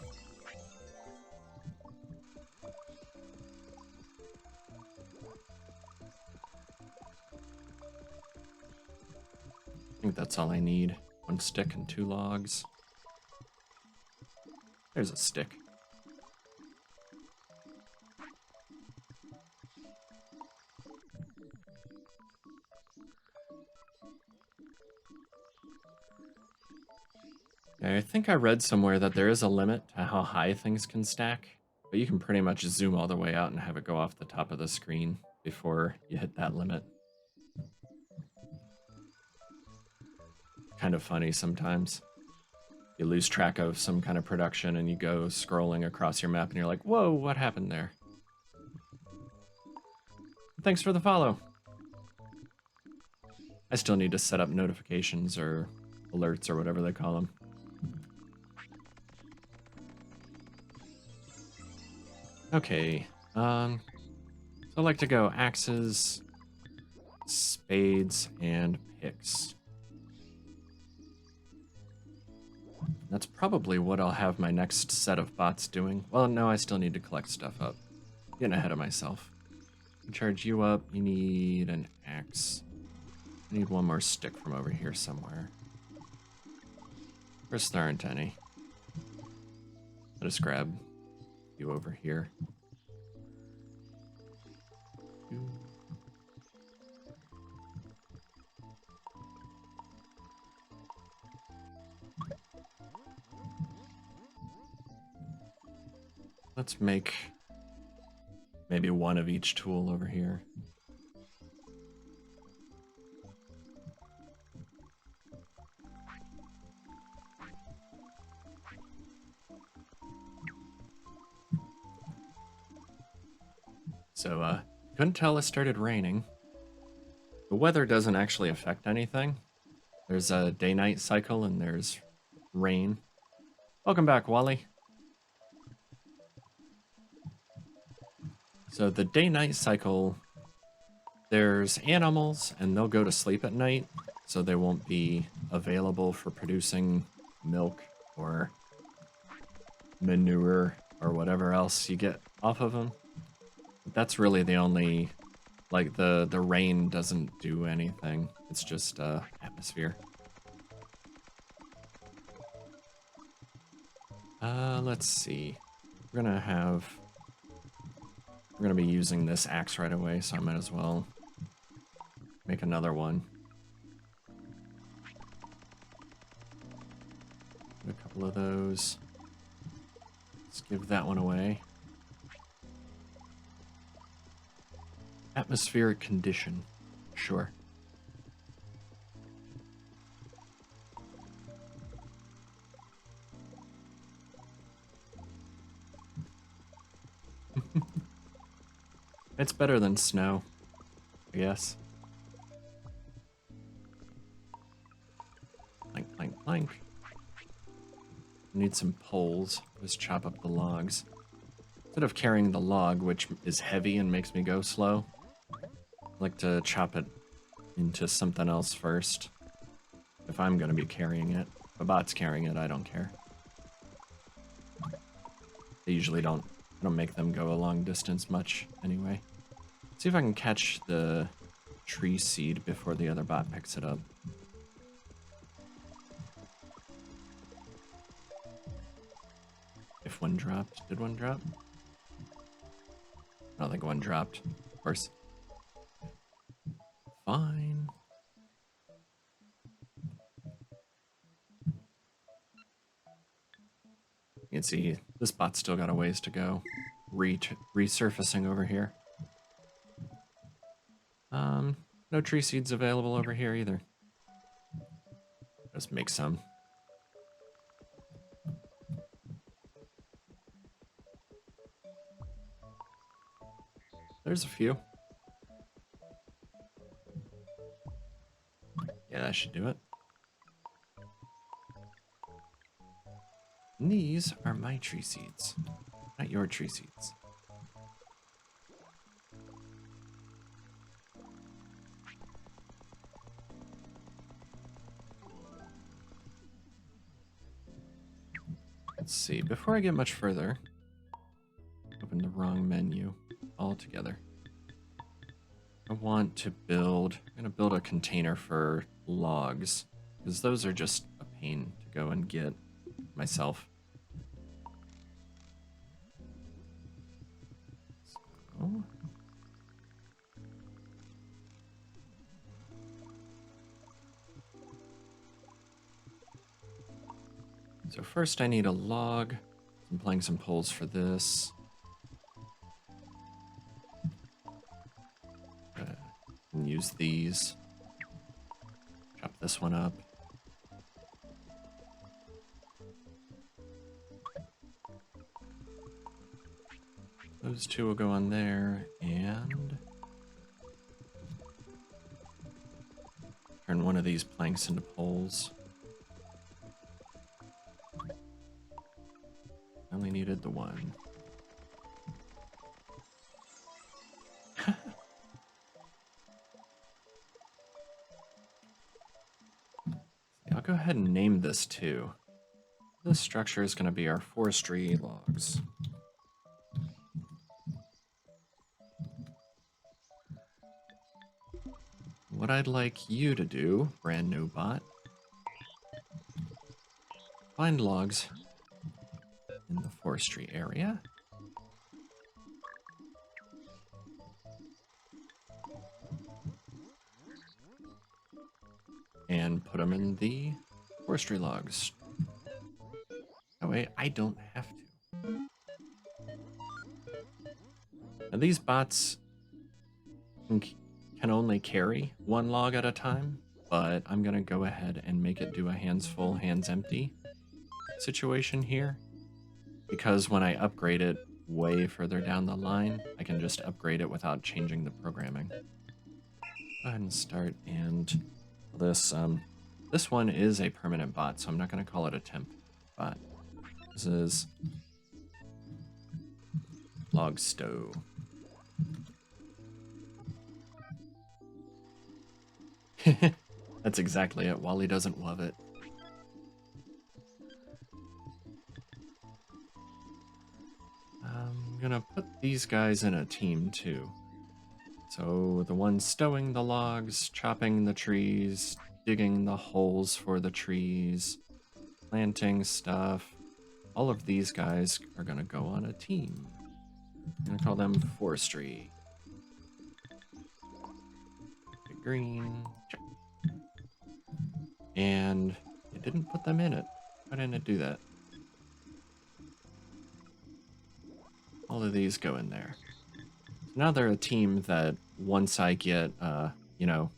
I think that's all I need. 1 stick and 2 logs. There's a stick. I think I read somewhere that there is a limit to how high things can stack, but you can pretty much zoom all the way out and have it go off the top of the screen before you hit that limit. Kind of funny sometimes. You lose track of some kind of production and you go scrolling across your map and you're like, whoa, what happened there? Thanks for the follow. I still need to set up notifications or alerts or whatever they call them. Okay, so I like to go axes, spades, and picks. That's probably what I'll have my next set of bots doing. Well, no, I still need to collect stuff up. Getting ahead of myself. Charge you up. You need an axe. I need one more stick from over here somewhere. First, there aren't any. Let us grab you over here. Let's make maybe one of each tool over here. So, couldn't tell it started raining. The weather doesn't actually affect anything. There's a day-night cycle and there's rain. Welcome back, Wally. So the day-night cycle, there's animals and they'll go to sleep at night, so they won't be available for producing milk or manure or whatever else you get off of them. But that's really the only, like the rain doesn't do anything. It's just atmosphere. Let's see. We're gonna be using this axe right away, so I might as well make another one. A couple of those. Let's give that one away. Atmospheric condition. Sure. It's better than snow, I guess. Plank, plank, plank. Need some poles. Let's chop up the logs. Instead of carrying the log, which is heavy and makes me go slow, I like to chop it into something else first. If I'm going to be carrying it. If a bot's carrying it, I don't care. They usually don't make them go a long distance much anyway. See if I can catch the tree seed before the other bot picks it up. If one dropped, did one drop? I don't think one dropped, of course. Fine. You can see this bot's still got a ways to go. Resurfacing over here. No tree seeds available over here either. Just make some. There's a few. Yeah, that should do it. And these are my tree seeds, not your tree seeds. Let's see, before I get much further, open the wrong menu altogether. I'm gonna build a container for logs, because those are just a pain to go and get myself. So first I need a log. I'm playing some poles for this. And use these. Chop this one up. Those two will go on there, and turn one of these planks into poles. I only needed the one. I'll go ahead and name this too. This structure is going to be our forestry logs. What I'd like you to do, brand new bot, find logs in the forestry area. And put them in the forestry logs. That way I don't have to. Now these bots can only carry one log at a time, but I'm gonna go ahead and make it do a hands full, hands empty situation here. Because when I upgrade it way further down the line, I can just upgrade it without changing the programming. Go ahead and start, and this one is a permanent bot, so I'm not gonna call it a temp bot. This is log stow. That's exactly it. Wally doesn't love it. I'm gonna put these guys in a team too. So the one stowing the logs, chopping the trees, digging the holes for the trees, planting stuff. All of these guys are gonna go on a team. I'm gonna call them forestry. Green. Check. And it didn't put them in it. Why didn't it do that? All of these go in there. So now they're a team that once I get, you know,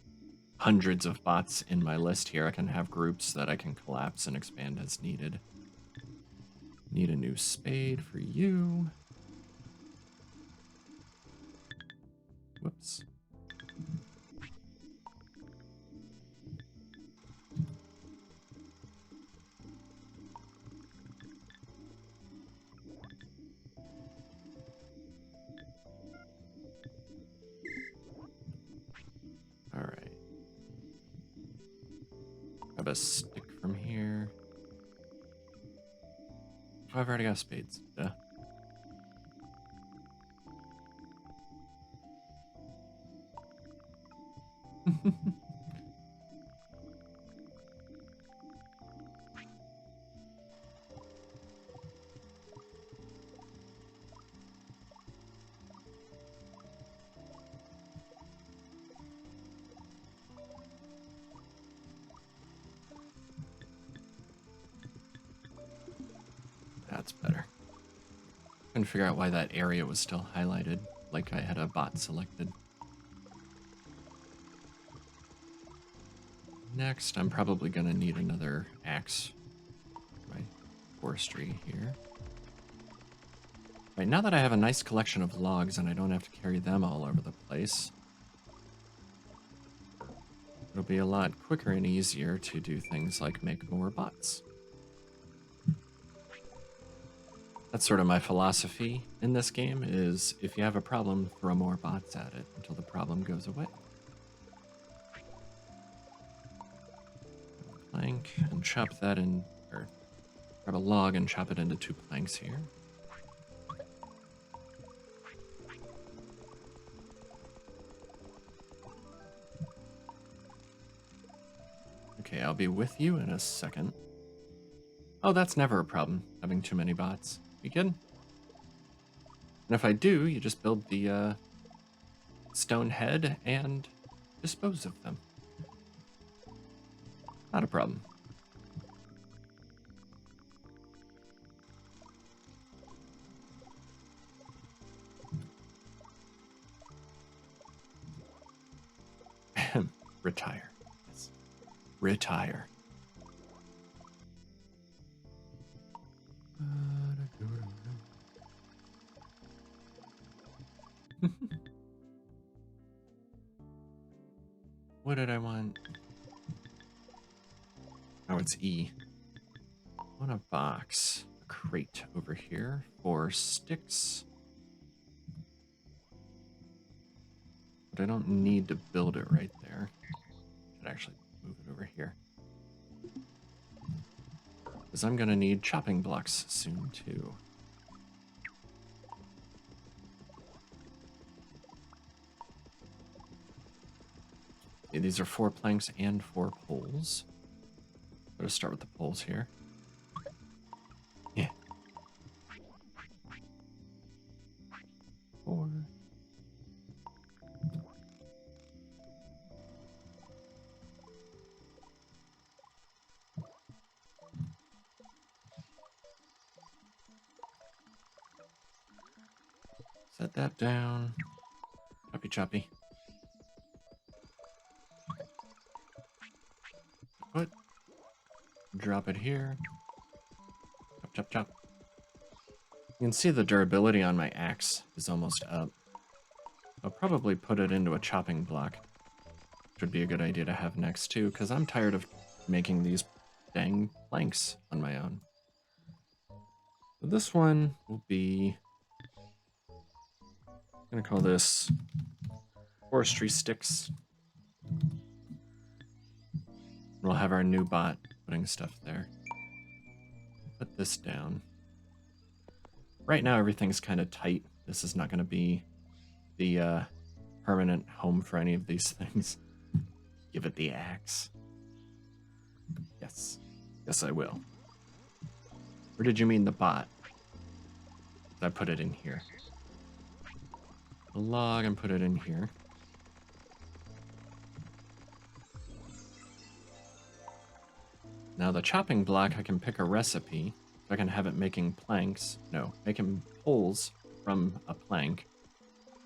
hundreds of bots in my list here, I can have groups that I can collapse and expand as needed. Need a new spade for you. Whoops. All right. Grab a stick from here. Oh, I've already got spades. Duh. That's better. Couldn't figure out why that area was still highlighted, like I had a bot selected. Next, I'm probably gonna need another axe for my forestry here. Right, now that I have a nice collection of logs and I don't have to carry them all over the place, it'll be a lot quicker and easier to do things like make more bots. That's sort of my philosophy in this game, is if you have a problem, throw more bots at it until the problem goes away. Plank, and chop that in, or grab a log and chop it into 2 planks here. Okay, I'll be with you in a second. Oh, that's never a problem, having too many bots. You kidding? And if I do, you just build the stone head and dispose of them. Not a problem. Retire. Yes. Retire. What did I want? Oh, it's E. I want a box, a crate over here for sticks. But I don't need to build it right there. I should actually move it over here. because I'm going to need chopping blocks soon, too. Okay, these are 4 planks and 4 poles. Let's start with the poles here. Yeah. 4. Set that down. Choppy choppy. Put. Drop it here. Chop chop chop. You can see the durability on my axe is almost up. I'll probably put it into a chopping block. Which would be a good idea to have next too, because I'm tired of making these dang planks on my own. So this one will be... I'm going to call this forestry sticks. We'll have our new bot putting stuff there. Put this down. Right now everything's kind of tight. This is not going to be the permanent home for any of these things. Give it the axe. Yes. Yes, I will. Or did you mean the bot? I put it in here. A log and put it in here. Now the chopping block, I can pick a recipe. So I can have it making planks. No, making poles from a plank.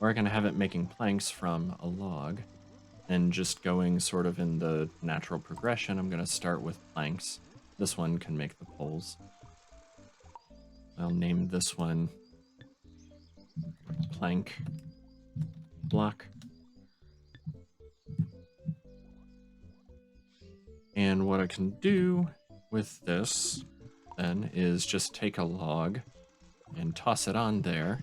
Or I can have it making planks from a log. And just going sort of in the natural progression, I'm going to start with planks. This one can make the poles. I'll name this one plank block. And what I can do with this then is just take a log and toss it on there,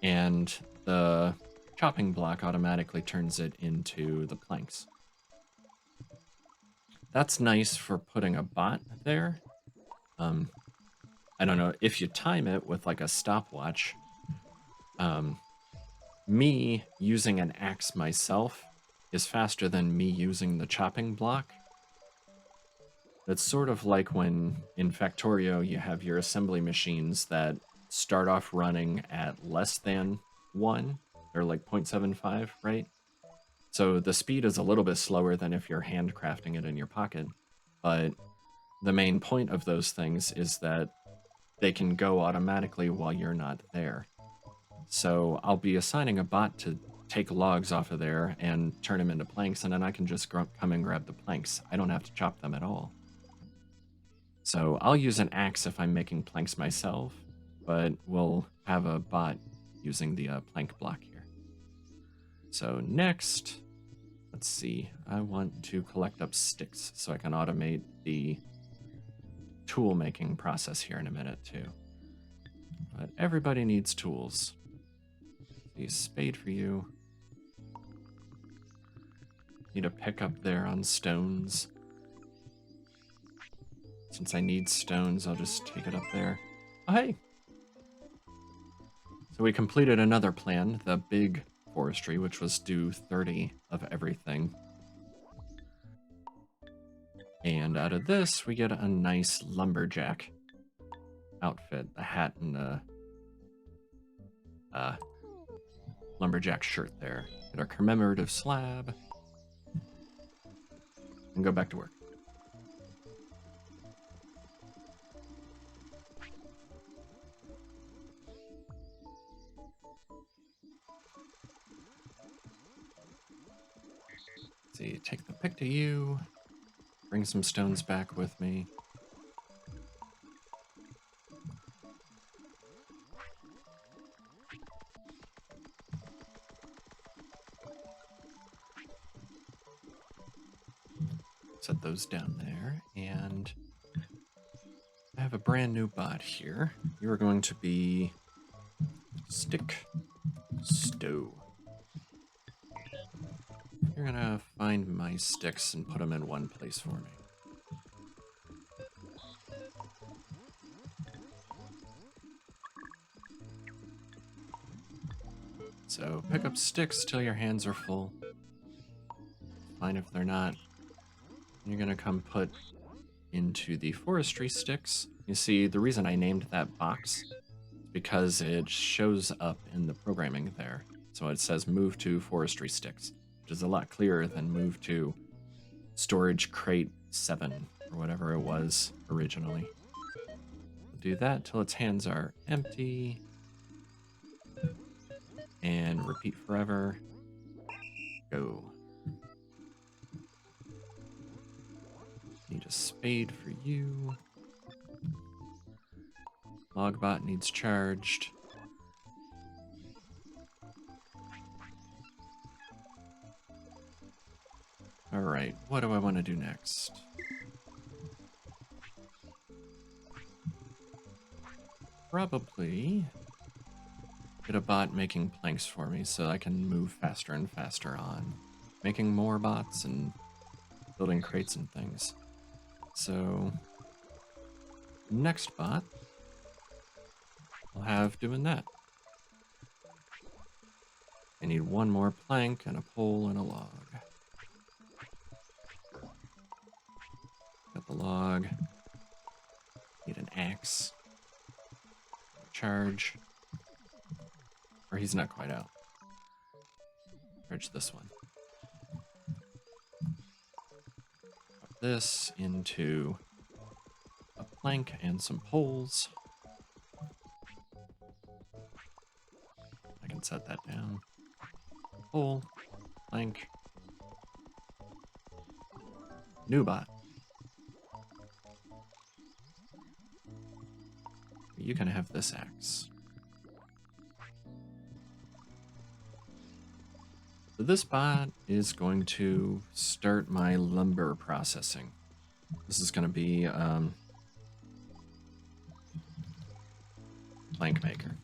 and the chopping block automatically turns it into the planks. That's nice for putting a bot there. I don't know, if you time it with like a stopwatch, me using an axe myself is faster than me using the chopping block. It's sort of like when in Factorio you have your assembly machines that start off running at less than 1, or like 0.75, right? So the speed is a little bit slower than if you're handcrafting it in your pocket, but the main point of those things is that they can go automatically while you're not there. So I'll be assigning a bot to take logs off of there and turn them into planks, and then I can just come and grab the planks. I don't have to chop them at all. So I'll use an axe if I'm making planks myself, but we'll have a bot using the plank block here. So next, let's see, I want to collect up sticks so I can automate the tool making process here in a minute too. But everybody needs tools. See, spade for you. Need a pickup there on stones. Since I need stones, I'll just take it up there. Oh, hey! So we completed another plan, the big forestry, which was do 30 of everything. And out of this, we get a nice lumberjack outfit, the hat and the lumberjack shirt there. Get our commemorative slab. And go back to work. See, take the pick to you. Bring some stones back with me. Set those down there, and I have a brand new bot here. You are going to be stick stow. You're gonna find my sticks and put them in one place for me. So pick up sticks till your hands are full. Fine if they're not. You're gonna come put into the forestry sticks. You see, the reason I named that box is because it shows up in the programming there. So it says move to forestry sticks, which is a lot clearer than move to storage crate 7 or whatever it was originally. Do that till its hands are empty. And repeat forever. Go. Need a spade for you. Logbot needs charged. Alright, what do I want to do next? Probably get a bot making planks for me so I can move faster and faster on. Making more bots and building crates and things. So, next bot, I'll have doing that. I need one more plank and a pole and a log. Got the log. Need an axe. Charge. Or he's not quite out. Charge this one. Put this into a plank and some poles. I can set that down. Pole, plank. New bot. You can have this axe. So this bot is going to start my lumber processing. This is going to be plank maker.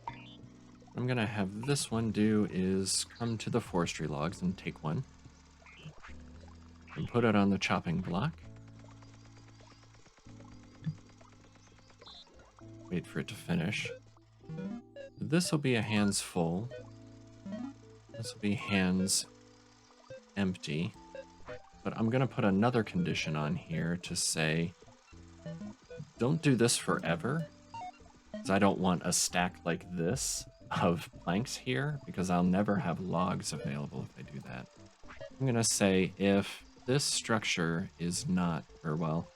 What I'm going to have this one do is come to the forestry logs and take one and put it on the chopping block. Wait for it to finish. This will be a hands full. This will be hands empty. But I'm going to put another condition on here to say, don't do this forever, because I don't want a stack like this of planks here, because I'll never have logs available if I do that. I'm going to say if this structure is not, or well,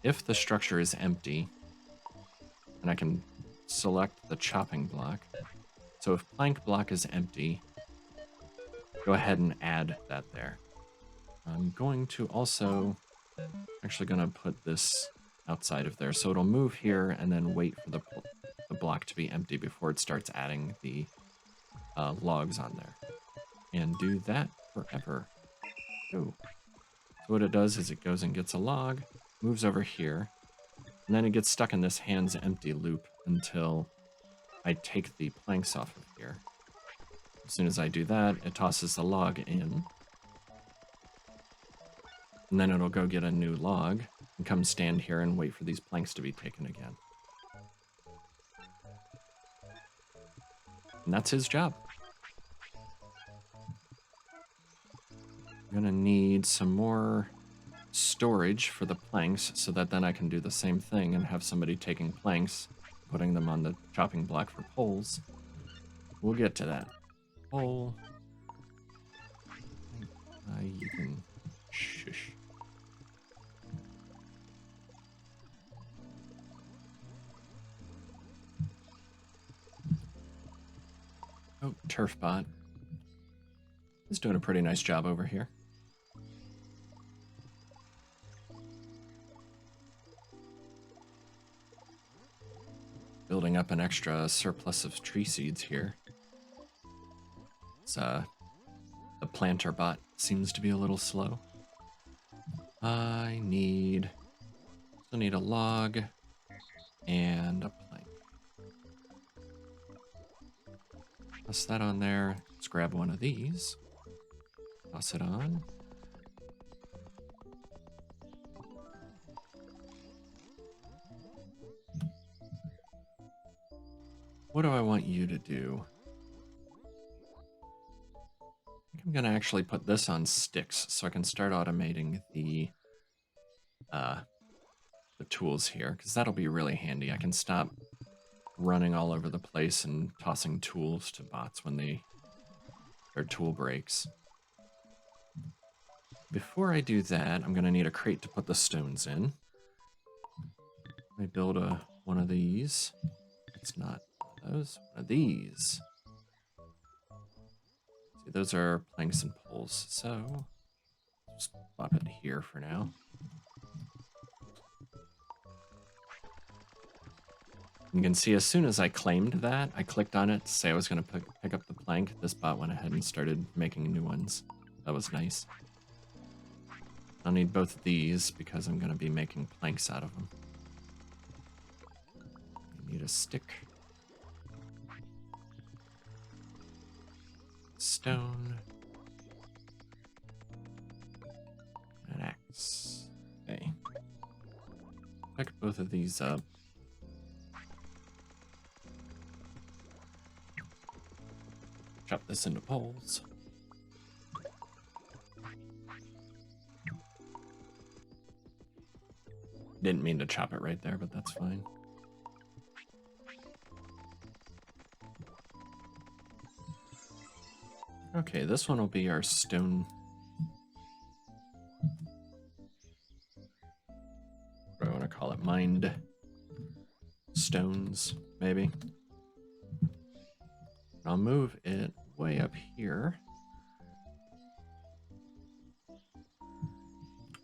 if the structure is empty, and I can select the chopping block. So if plank block is empty, go ahead and add that there. I'm going to also, actually going to put this outside of there, so it'll move here and then wait for the block to be empty before it starts adding the logs on there. And do that forever. Oh. So what it does is it goes and gets a log, moves over here, and then it gets stuck in this hands empty loop until I take the planks off of here. As soon as I do that, it tosses the log in. And then it'll go get a new log and come stand here and wait for these planks to be taken again. And that's his job. I'm gonna need some more storage for the planks so that then I can do the same thing and have somebody taking planks, putting them on the chopping block for poles. We'll get to that. Pole. You can shush. Oh, turf bot. He's doing a pretty nice job over here. Building up an extra surplus of tree seeds here. It's, the planter bot seems to be a little slow. I still need a log and a plank. Toss that on there. Let's grab one of these. Toss it on. what do I want you to do? I think I'm gonna actually put this on sticks so I can start automating the tools here, because that'll be really handy. I can stop running all over the place and tossing tools to bots when their tool breaks. Before I do that, I'm gonna need a crate to put the stones in. Let me build one of these. It's not one of those. One of these. See, those are planks and poles, so just pop it here for now. You can see as soon as I claimed that, I clicked on it to say I was going to pick up the plank. This bot went ahead and started making new ones. That was nice. I'll need both of these because I'm going to be making planks out of them. I need a stick. Stone. An axe. Okay. Pick both of these up. Chop this into poles. Didn't mean to chop it right there, but that's fine. Okay, this one will be our stone. What do I want to call it? Mined stones, maybe. I'll move it way up here,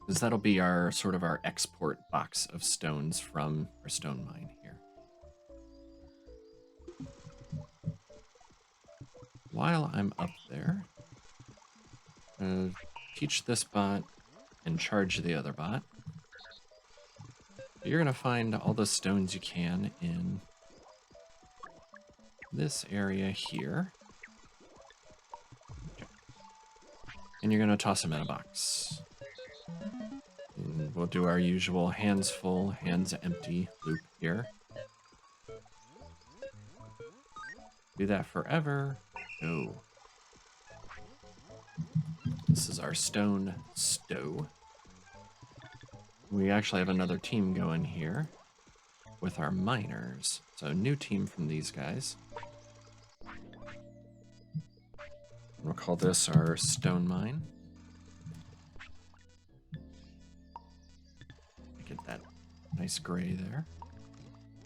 because that'll be our sort of our export box of stones from our stone mine here. While I'm up there, teach this bot and charge the other bot. You're gonna find all the stones you can in this area here. And you're gonna toss them in a box. And we'll do our usual hands full, hands empty loop here. Do that forever. Go. This is our stone stow. We actually have another team going here with our miners. So new team from these guys. We'll call this our stone mine. Get that nice gray there.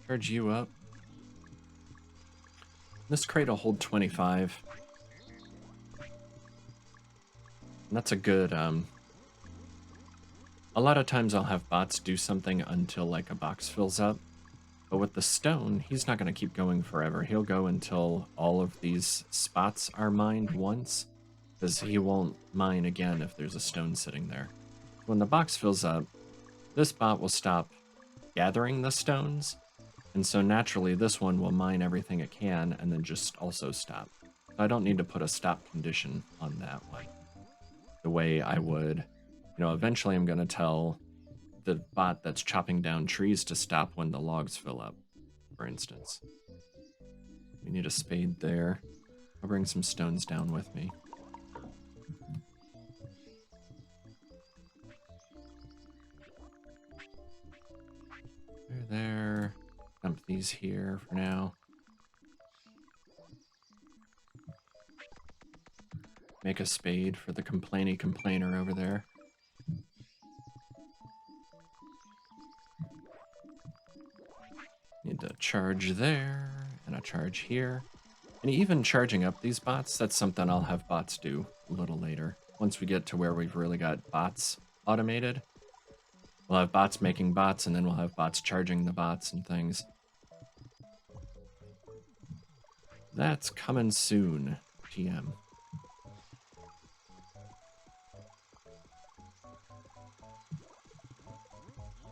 Charge you up. This crate will hold 25. And that's a good, a lot of times I'll have bots do something until like a box fills up. But with the stone, he's not going to keep going forever. He'll go until all of these spots are mined once, because he won't mine again if there's a stone sitting there. When the box fills up, this bot will stop gathering the stones, and so naturally this one will mine everything it can and then just also stop. So I don't need to put a stop condition on that one. The way I would, eventually I'm going to tell the bot that's chopping down trees to stop when the logs fill up, for instance. We need a spade there. I'll bring some stones down with me. There. Dump these here for now. Make a spade for the complainy complainer over there. Need to charge there, and a charge here. And even charging up these bots, that's something I'll have bots do a little later. Once we get to where we've really got bots automated, we'll have bots making bots, and then we'll have bots charging the bots and things. That's coming soon, GM.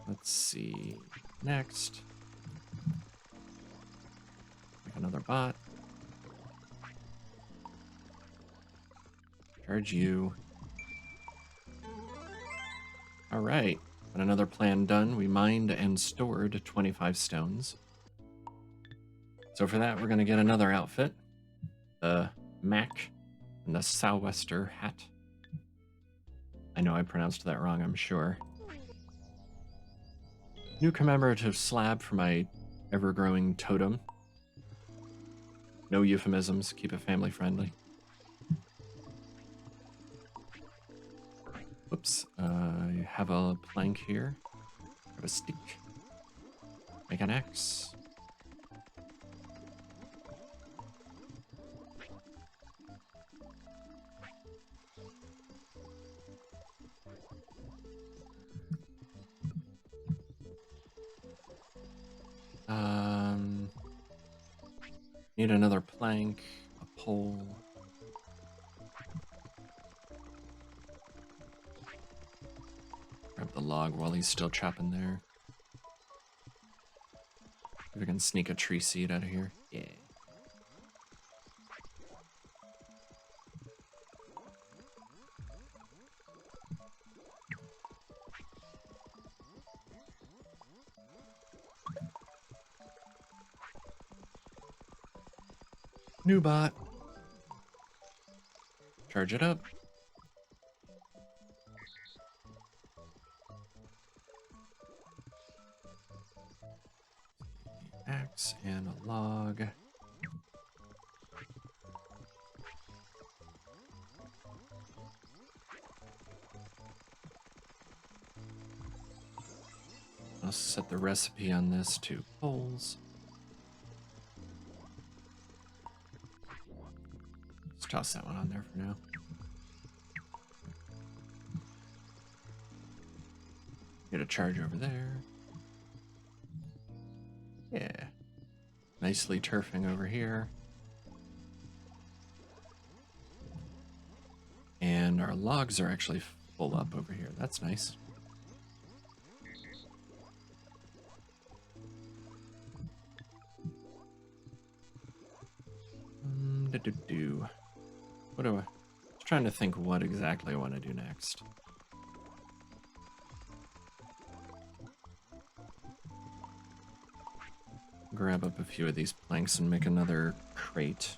Let's see. Next. Make another bot. Charge you. All right. Got another plan done. We mined and stored 25 stones. So for that, we're going to get another outfit. The Mac and the Sou'wester hat. I know I pronounced that wrong, I'm sure. New commemorative slab for my ever-growing totem. No euphemisms, keep it family friendly. Whoops, I have a plank here. I have a stick. Make an axe. Need another plank, a pole. Grab the log while he's still chopping there. If we can sneak a tree seed out of here. Yeah. New bot. Charge it up. Axe and a log. I'll set the recipe on this to poles. Let's toss that one on there for now. Get a charge over there. Yeah. Nicely turfing over here. And our logs are actually full up over here. That's nice. What do I? I'm trying to think what exactly I want to do next. Grab up a few of these planks and make another crate.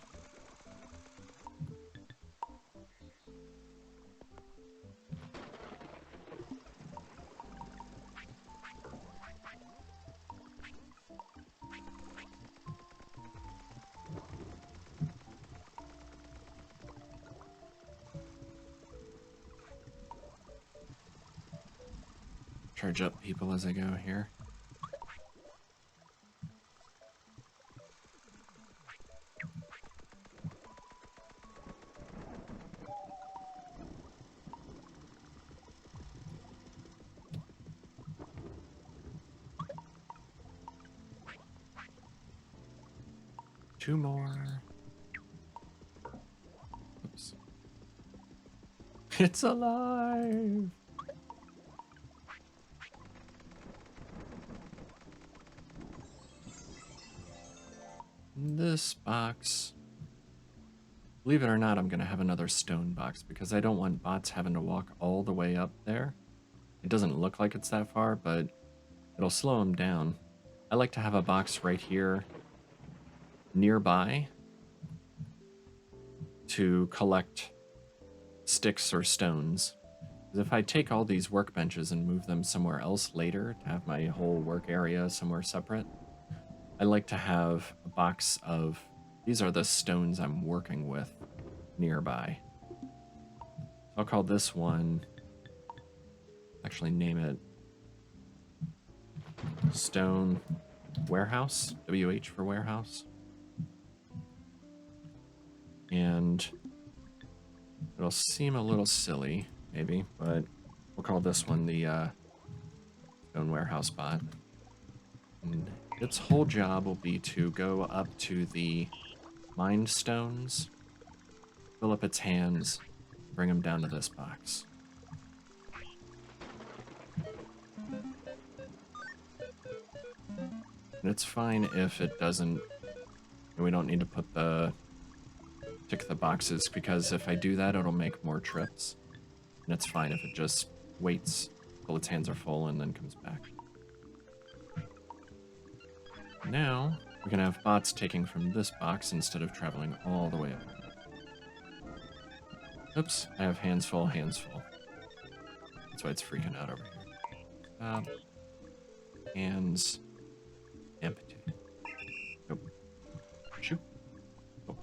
Charge up people as I go here. Two more. Oops. It's alive! This box. Believe it or not, I'm going to have another stone box because I don't want bots having to walk all the way up there. It doesn't look like it's that far, but it'll slow them down. I like to have a box right here nearby to collect sticks or stones. Because if I take all these workbenches and move them somewhere else later to have my whole work area somewhere separate, I like to have a box of, these are the stones I'm working with nearby. So I'll call this one, actually name it Stone Warehouse, WH for warehouse. And it'll seem a little silly, maybe, but we'll call this one the Stone Warehouse bot. And its whole job will be to go up to the mined stones, fill up its hands, bring them down to this box. And it's fine if it doesn't, we don't need to put tick the boxes, because if I do that, it'll make more trips. And it's fine if it just waits till its hands are full and then comes back. Now, We can have bots taking from this box instead of traveling all the way up. Oops, I have hands full, hands full. That's why it's freaking out over here. Hands empty. Nope. Shoot. Oh.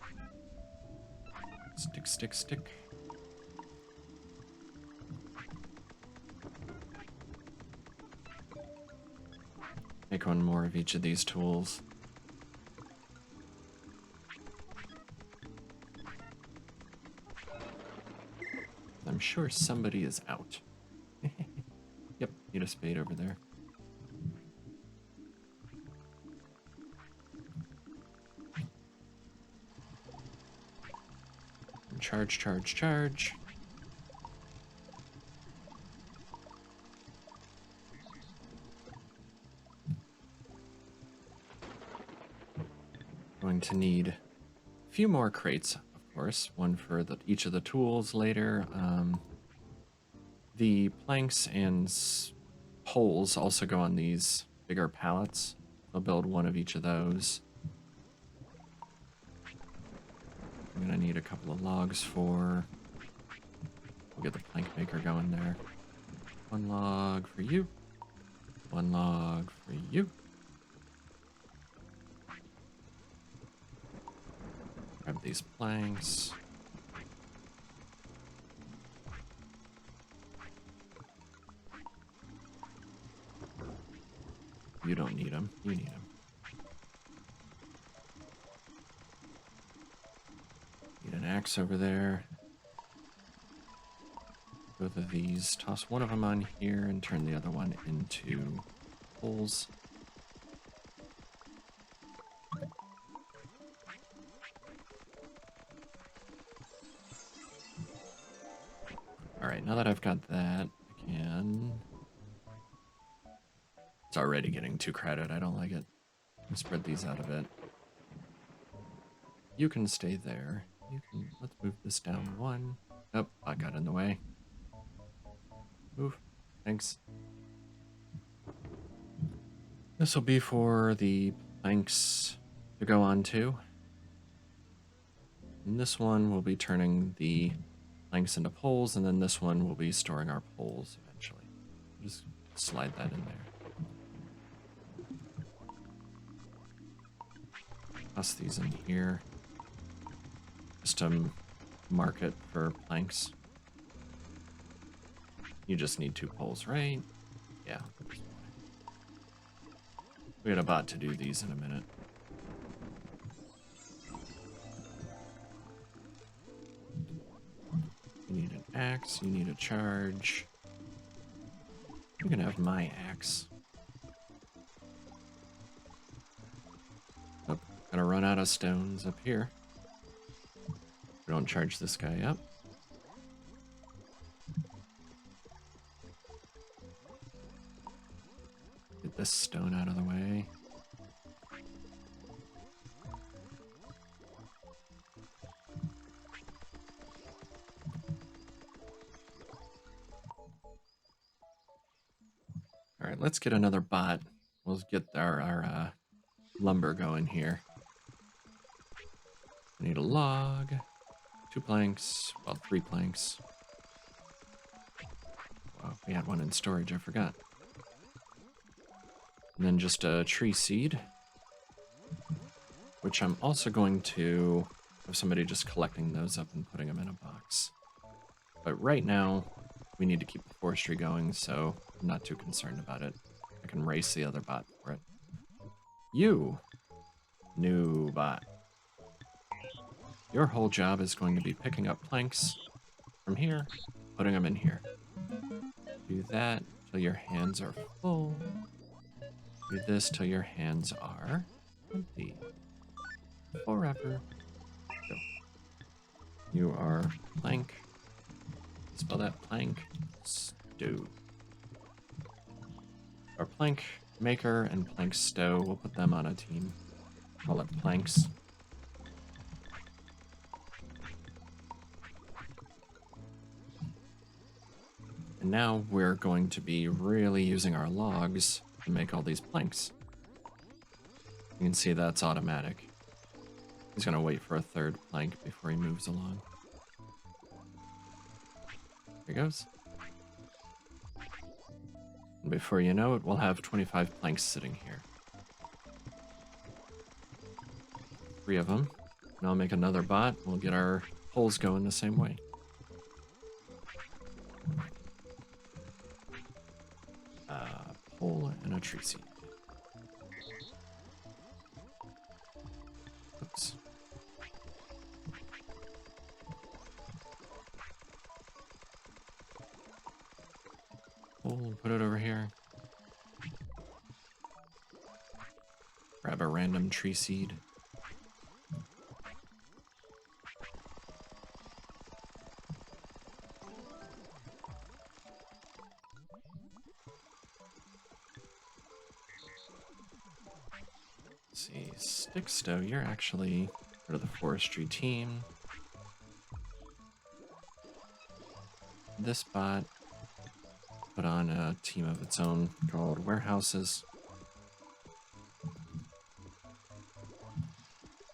Stick, stick, stick. Make one more of each of these tools. I'm sure somebody is out. Yep, need a spade over there. And charge, charge, charge. Going to need a few more crates, of course. One for each of the tools later. The planks and poles also go on these bigger pallets. I'll build one of each of those. I'm gonna need a couple of logs for... We'll get the plank maker going there. One log for you. One log for you. Grab these planks. You don't need them. You need them. Need an axe over there. Both of these. Toss one of them on here and turn the other one into poles. Alright, now that I've got that, I can... It's already getting too crowded. I don't like it. I'll spread these out a bit. You can stay there. You can... Let's move this down one. Oh, I got in the way. Move. Thanks. This will be for the planks to go on to. And this one will be turning the planks into poles, and then this one will be storing our poles eventually. Just slide that in there. Toss these in here. Just to mark it for planks. You just need 2 poles, right? Yeah. We got a bot to do these in a minute. You need an axe, you need a charge. You can have my axe. Oh, gonna run out of stones up here. We don't charge this guy up. Get this stone out of the way. All right, let's get another bot. We'll get our lumber going here. I need a log, 2 planks, well, 3 planks. Wow, we had one in storage, I forgot. And then just a tree seed, which I'm also going to have somebody just collecting those up and putting them in a box. But right now, we need to keep the forestry going, so I'm not too concerned about it. I can race the other bot for it. You, new bot. Your whole job is going to be picking up planks from here, putting them in here. Do that till your hands are full. Do this till your hands are empty. Forever. Go. You are plank. Spell that plank. Stew. Our plank maker and plank stow, we'll put them on a team. Call it planks. And now we're going to be really using our logs to make all these planks. You can see that's automatic. He's gonna wait for a third plank before he moves along. There he goes. And before you know it, we'll have 25 planks sitting here. 3 of them. And I'll make another bot. We'll get our poles going the same way. Pole and a tree seed. Oops. Pole and put it over here. Grab a random tree seed. Let's see, Stickstow, you're actually part of the forestry team. This bot put on a team of its own called warehouses.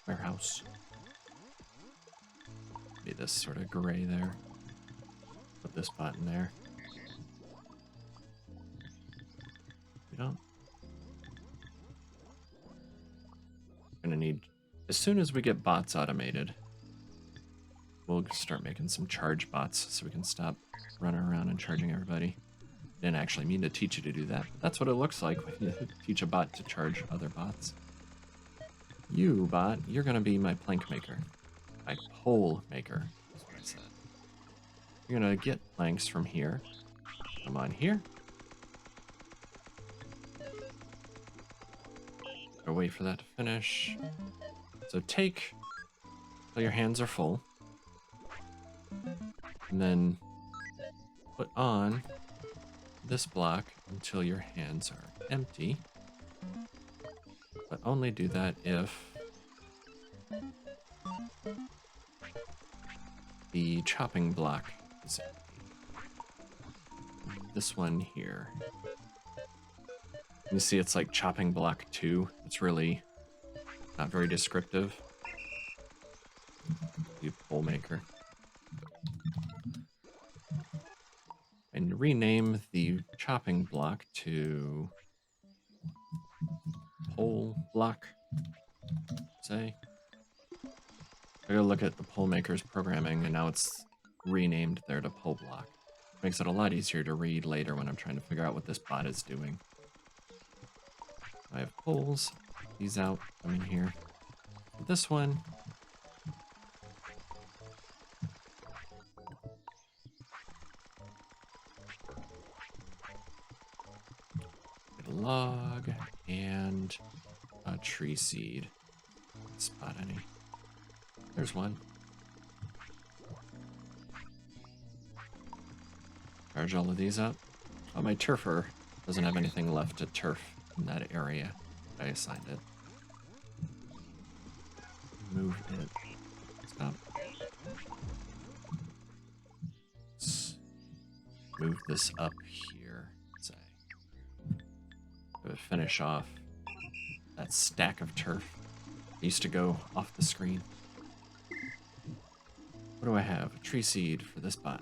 Warehouse. Be this sort of gray there. Put this bot in there. We don't. Gonna need, as soon as we get bots automated, we'll start making some charge bots so we can stop running around and charging everybody. Didn't actually mean to teach you to do that, but that's what it looks like when you teach a bot to charge other bots. You, bot, you're gonna be my plank maker. My pole maker, is what I said. You're gonna get planks from here. Come on here. Gotta wait for that to finish. So take till your hands are full. And then put on this block until your hands are empty. But only do that if the chopping block is empty. This one here. You see it's like chopping block 2. It's really not very descriptive. The pole maker. And rename the chopping block to pole block, say. I gotta look at the pole maker's programming, and now it's renamed there to pole block. Makes it a lot easier to read later when I'm trying to figure out what this bot is doing. I have poles. These out, come in here. This one. Get a log and a tree seed. Spot any. There's one. Charge all of these up. Oh, my turfer doesn't have anything left to turf in that area. I assigned it. Move it. Stop. Let's move this up here. Say. Finish off that stack of turf. It used to go off the screen. What do I have? A tree seed for this bot.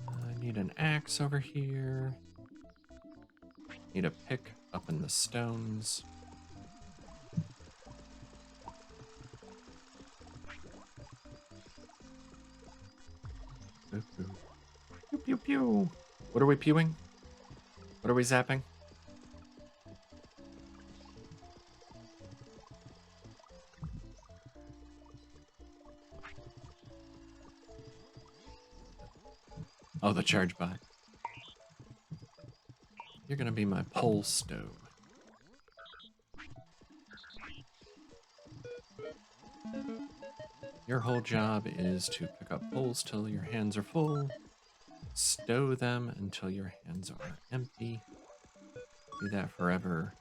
I need an axe over here. Need a pick up in the stones. Pew, pew. Pew, pew, pew. What are we pewing? What are we zapping? Oh, the charge bot. You're gonna be my pole stove. Your whole job is to pick up poles till your hands are full, stow them until your hands are empty. Do that forever.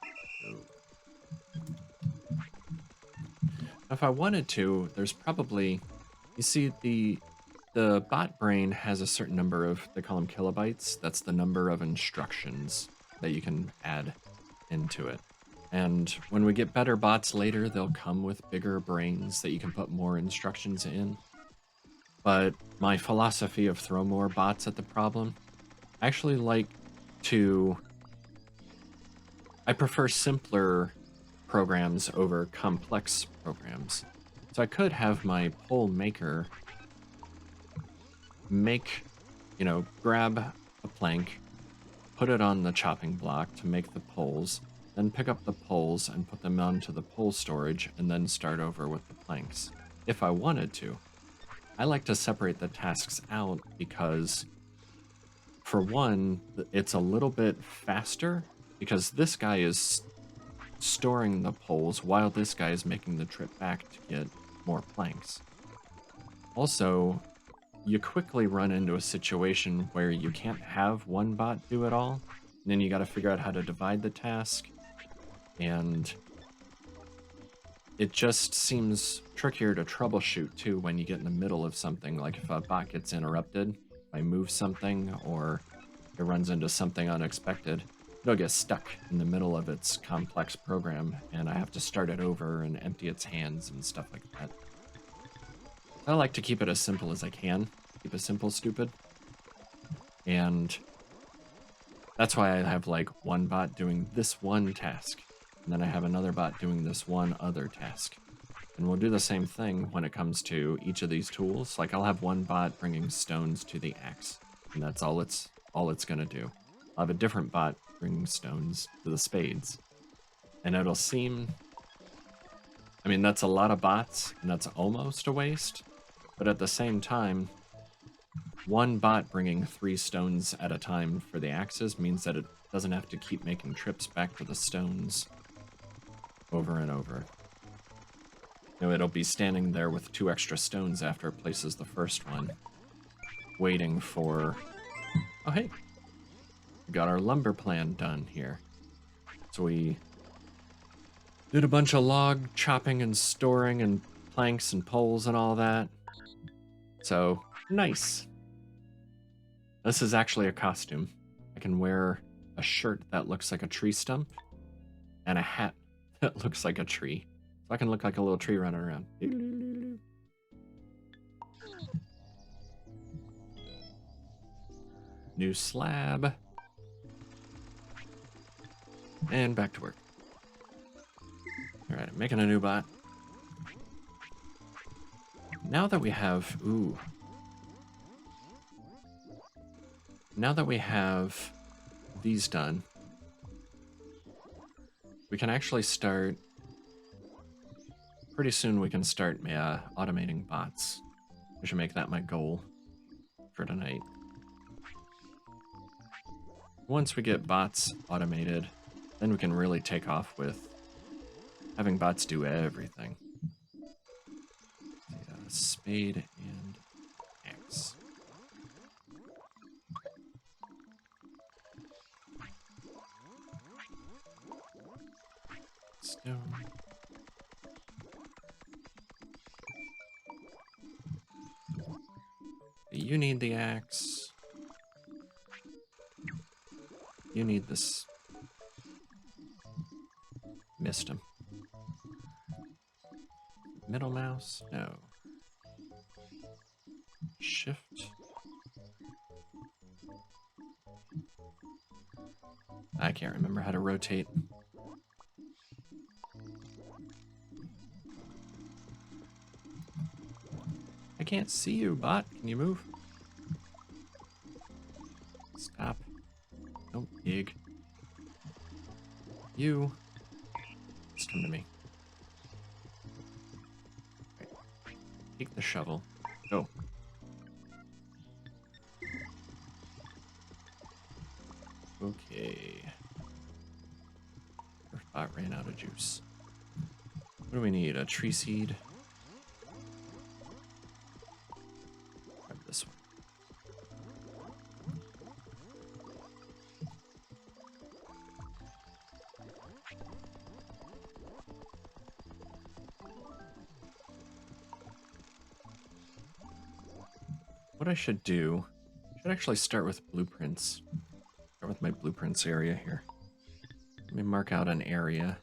If I wanted to, there's probably, you see the The bot brain has a certain number of, they call them kilobytes. That's the number of instructions that you can add into it. And when we get better bots later, they'll come with bigger brains that you can put more instructions in. But my philosophy of throw more bots at the problem, I actually like to, I prefer simpler programs over complex programs. So I could have my pole maker make, grab a plank, put it on the chopping block to make the poles, then pick up the poles and put them onto the pole storage, and then start over with the planks, if I wanted to. I like to separate the tasks out because, for one, it's a little bit faster, because this guy is storing the poles while this guy is making the trip back to get more planks. Also, you quickly run into a situation where you can't have one bot do it all, and then you got to figure out how to divide the task, and it just seems trickier to troubleshoot too when you get in the middle of something. Like if a bot gets interrupted, if I move something or it runs into something unexpected, it'll get stuck in the middle of its complex program, and I have to start it over and empty its hands and stuff like that. I like to keep it as simple as I can. Keep it simple, stupid. And that's why I have like one bot doing this one task, and then I have another bot doing this one other task. And we'll do the same thing when it comes to each of these tools. Like I'll have one bot bringing stones to the axe, and that's all it's gonna do. I'll have a different bot bringing stones to the spades. And it'll seem, I mean, that's a lot of bots, and that's almost a waste. But at the same time, one bot bringing 3 stones at a time for the axes means that it doesn't have to keep making trips back to the stones over and over. It'll be standing there with 2 extra stones after it places the first one, waiting for... Oh, hey! We got our lumber plan done here. So we did a bunch of log chopping and storing and planks and poles and all that. So, nice. This is actually a costume. I can wear a shirt that looks like a tree stump and a hat that looks like a tree. So I can look like a little tree running around. New slab. And back to work. Alright, I'm making a new bot. Now that we have... Ooh. Now that we have these done, we can actually start... Pretty soon we can start automating bots. I should make that my goal for tonight. Once we get bots automated, then we can really take off with having bots do everything. Spade and axe. Stone. You need the axe. You need this. Missed him. Middle mouse? No. Shift. I can't remember how to rotate. I can't see you, bot. Can you move? Stop. Don't dig. You. Just come to me. Right. Take the shovel. Go. Okay. Our bot ran out of juice. What do we need? A tree seed? Grab this one. what I should do, I should actually start with blueprints. Start with my blueprints area here. Let me mark out an area.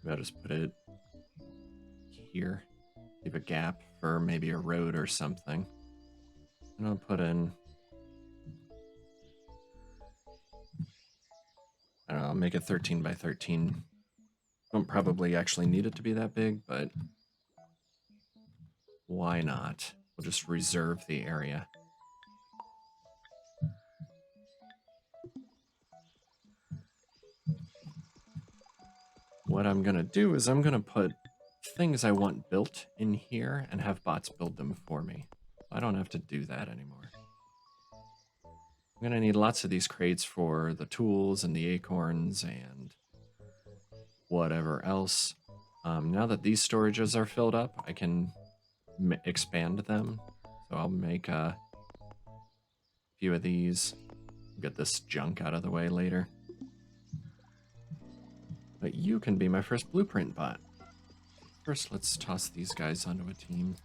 Maybe I'll just put it here. Leave a gap for maybe a road or something. And I'll put in, I don't know, I'll make it 13 by 13. Don't probably actually need it to be that big, but why not? We'll just reserve the area. What I'm gonna do is I'm gonna put things I want built in here and have bots build them for me. I don't have to do that anymore. I'm gonna need lots of these crates for the tools and the acorns and whatever else. Now that these storages are filled up, I can expand them. So I'll make a few of these. Get this junk out of the way later. But you can be my first blueprint bot. First, let's toss these guys onto a team.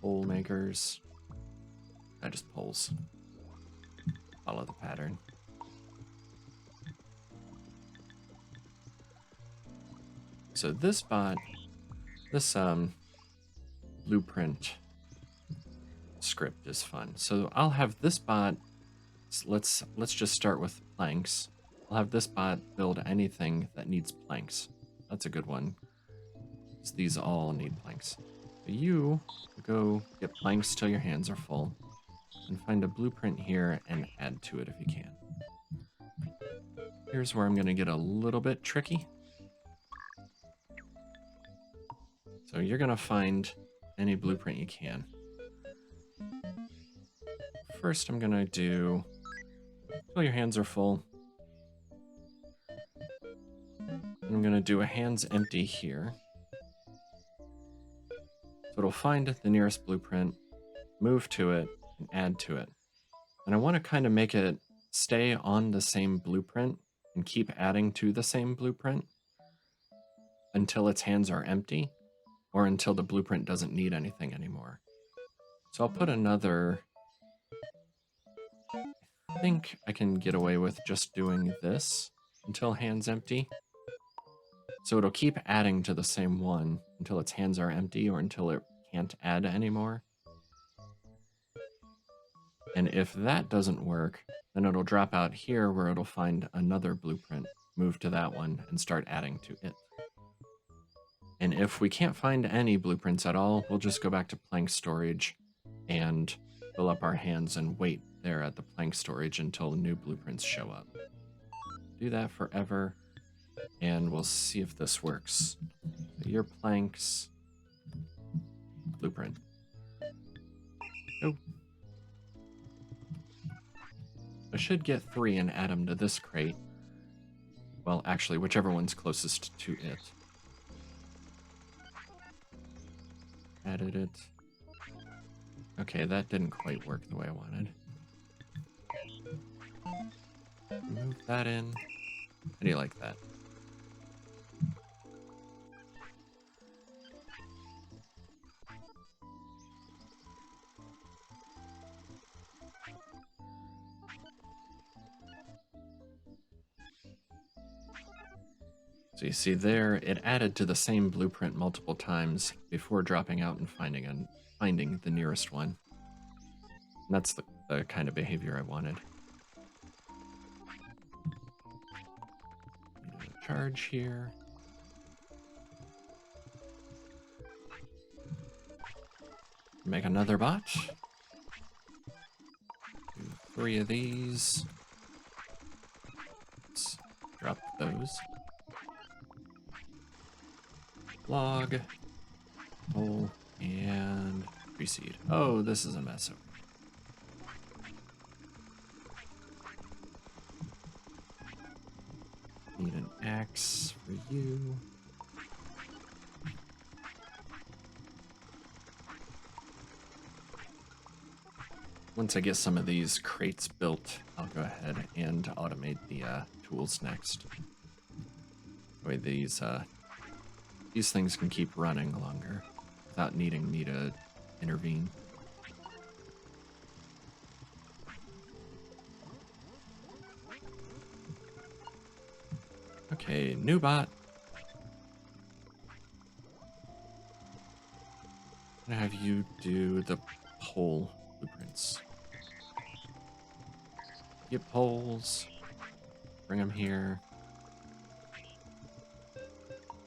Pole makers. Just poles. Follow the pattern. So this bot, this blueprint script is fun. So I'll have this bot. Let's just start with planks. I'll have this bot build anything that needs planks. That's a good one. So these all need planks. So you go get planks till your hands are full, and find a blueprint here and add to it if you can. Here's where I'm going to get a little bit tricky. So you're going to find any blueprint you can. First, I'm going to do till your hands are full. I'm going to do a hands empty here. So it'll find the nearest blueprint, move to it, and add to it. And I want to kind of make it stay on the same blueprint and keep adding to the same blueprint until its hands are empty or until the blueprint doesn't need anything anymore. So I'll put another... I think I can get away with just doing this until hands empty. So it'll keep adding to the same one until its hands are empty or until it can't add anymore. And if that doesn't work, then it'll drop out here where it'll find another blueprint, move to that one, and start adding to it. And if we can't find any blueprints at all, we'll just go back to plank storage and fill up our hands and wait there at the plank storage until new blueprints show up. Do that forever, and we'll see if this works. So your planks, blueprint. Oh. I should get 3 and add them to this crate. Well, actually, whichever one's closest to it. Added it. Okay, that didn't quite work the way I wanted. Move that in. How do you like that? So you see there, it added to the same blueprint multiple times before dropping out and finding the nearest one. And that's the kind of behavior I wanted. Charge here. Make another bot. Do 3 of these. Let's drop those. Log, hole, and reseed. Oh, this is a mess. Need an axe for you. Once I get some of these crates built, I'll go ahead and automate the tools next. That way these things can keep running longer. without needing me to intervene. Okay, new bot. I'm gonna have you do the pole blueprints. Get poles. Bring them here.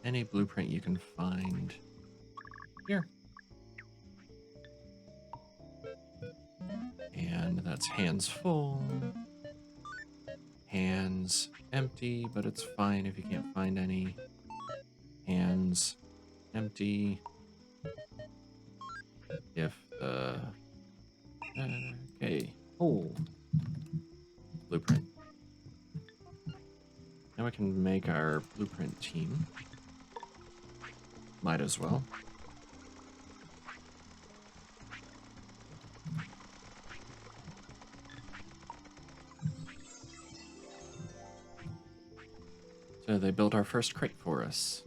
Any blueprint you can find here. And that's hands full. Hands empty, but it's fine if you can't find any. Hands empty. If the... okay, hole. Blueprint. Now we can make our blueprint team. Might as well. So they built our first crate for us.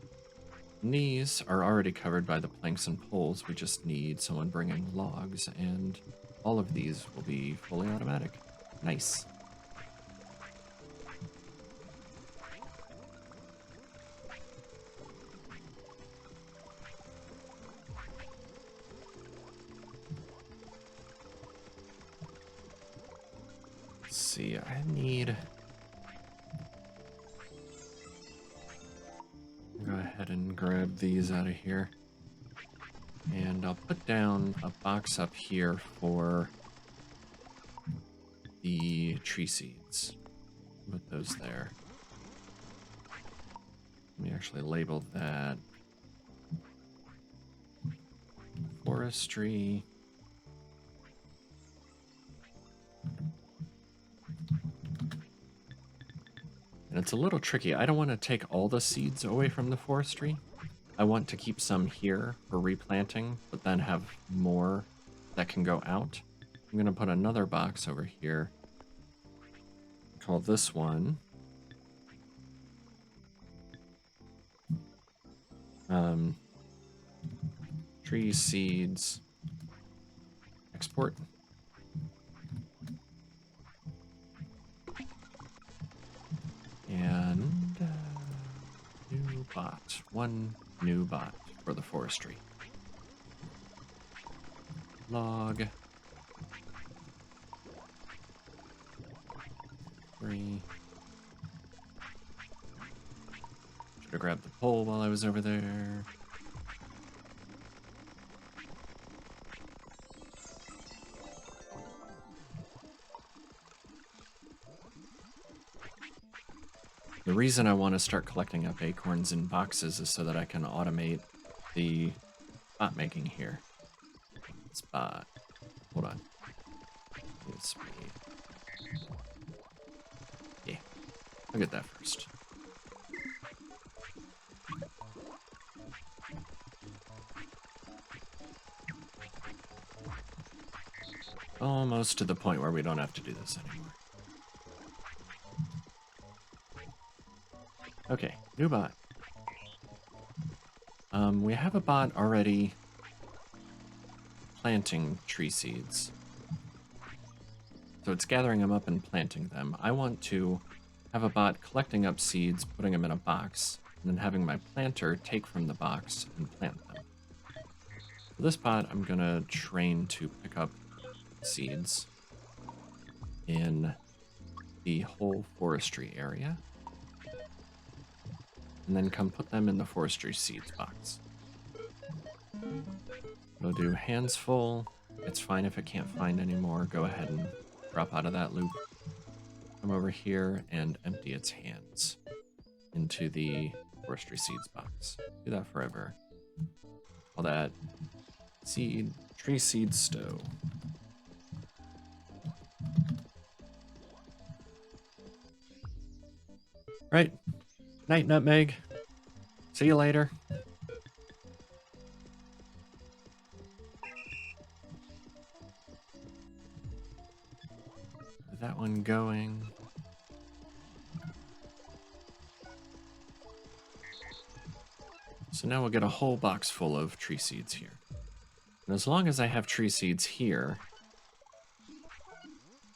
And these are already covered by the planks and poles. We just need someone bringing logs, and all of these will be fully automatic. Nice. Let's see, I need... go ahead and grab these out of here. And I'll put down a box up here for the tree seeds. Put those there. Let me actually label that forestry. And it's a little tricky. I don't want to take all the seeds away from the forestry. I want to keep some here for replanting, but then have more that can go out. I'm going to put another box over here. Call this one tree seeds export. And new bot. One new bot for the forestry. Log. 3. Should have grabbed the pole while I was over there. The reason I want to start collecting up acorns in boxes is so that I can automate the bot making here. Spot. Hold on. It's me. Yeah. I'll get that first. Almost to the point where we don't have to do this anymore. Okay, new bot. We have a bot already planting tree seeds. So it's gathering them up and planting them. I want to have a bot collecting up seeds, putting them in a box, and then having my planter take from the box and plant them. For this bot, I'm gonna train to pick up seeds in the whole forestry area. And then come put them in the forestry seeds box. We'll do hands full. It's fine if it can't find any more. Go ahead and drop out of that loop. Come over here and empty its hands into the forestry seeds box. Do that forever. Call that tree seed stow. Right. Night, Nutmeg. See you later. That one going. So now we'll get a whole box full of tree seeds here. And as long as I have tree seeds here,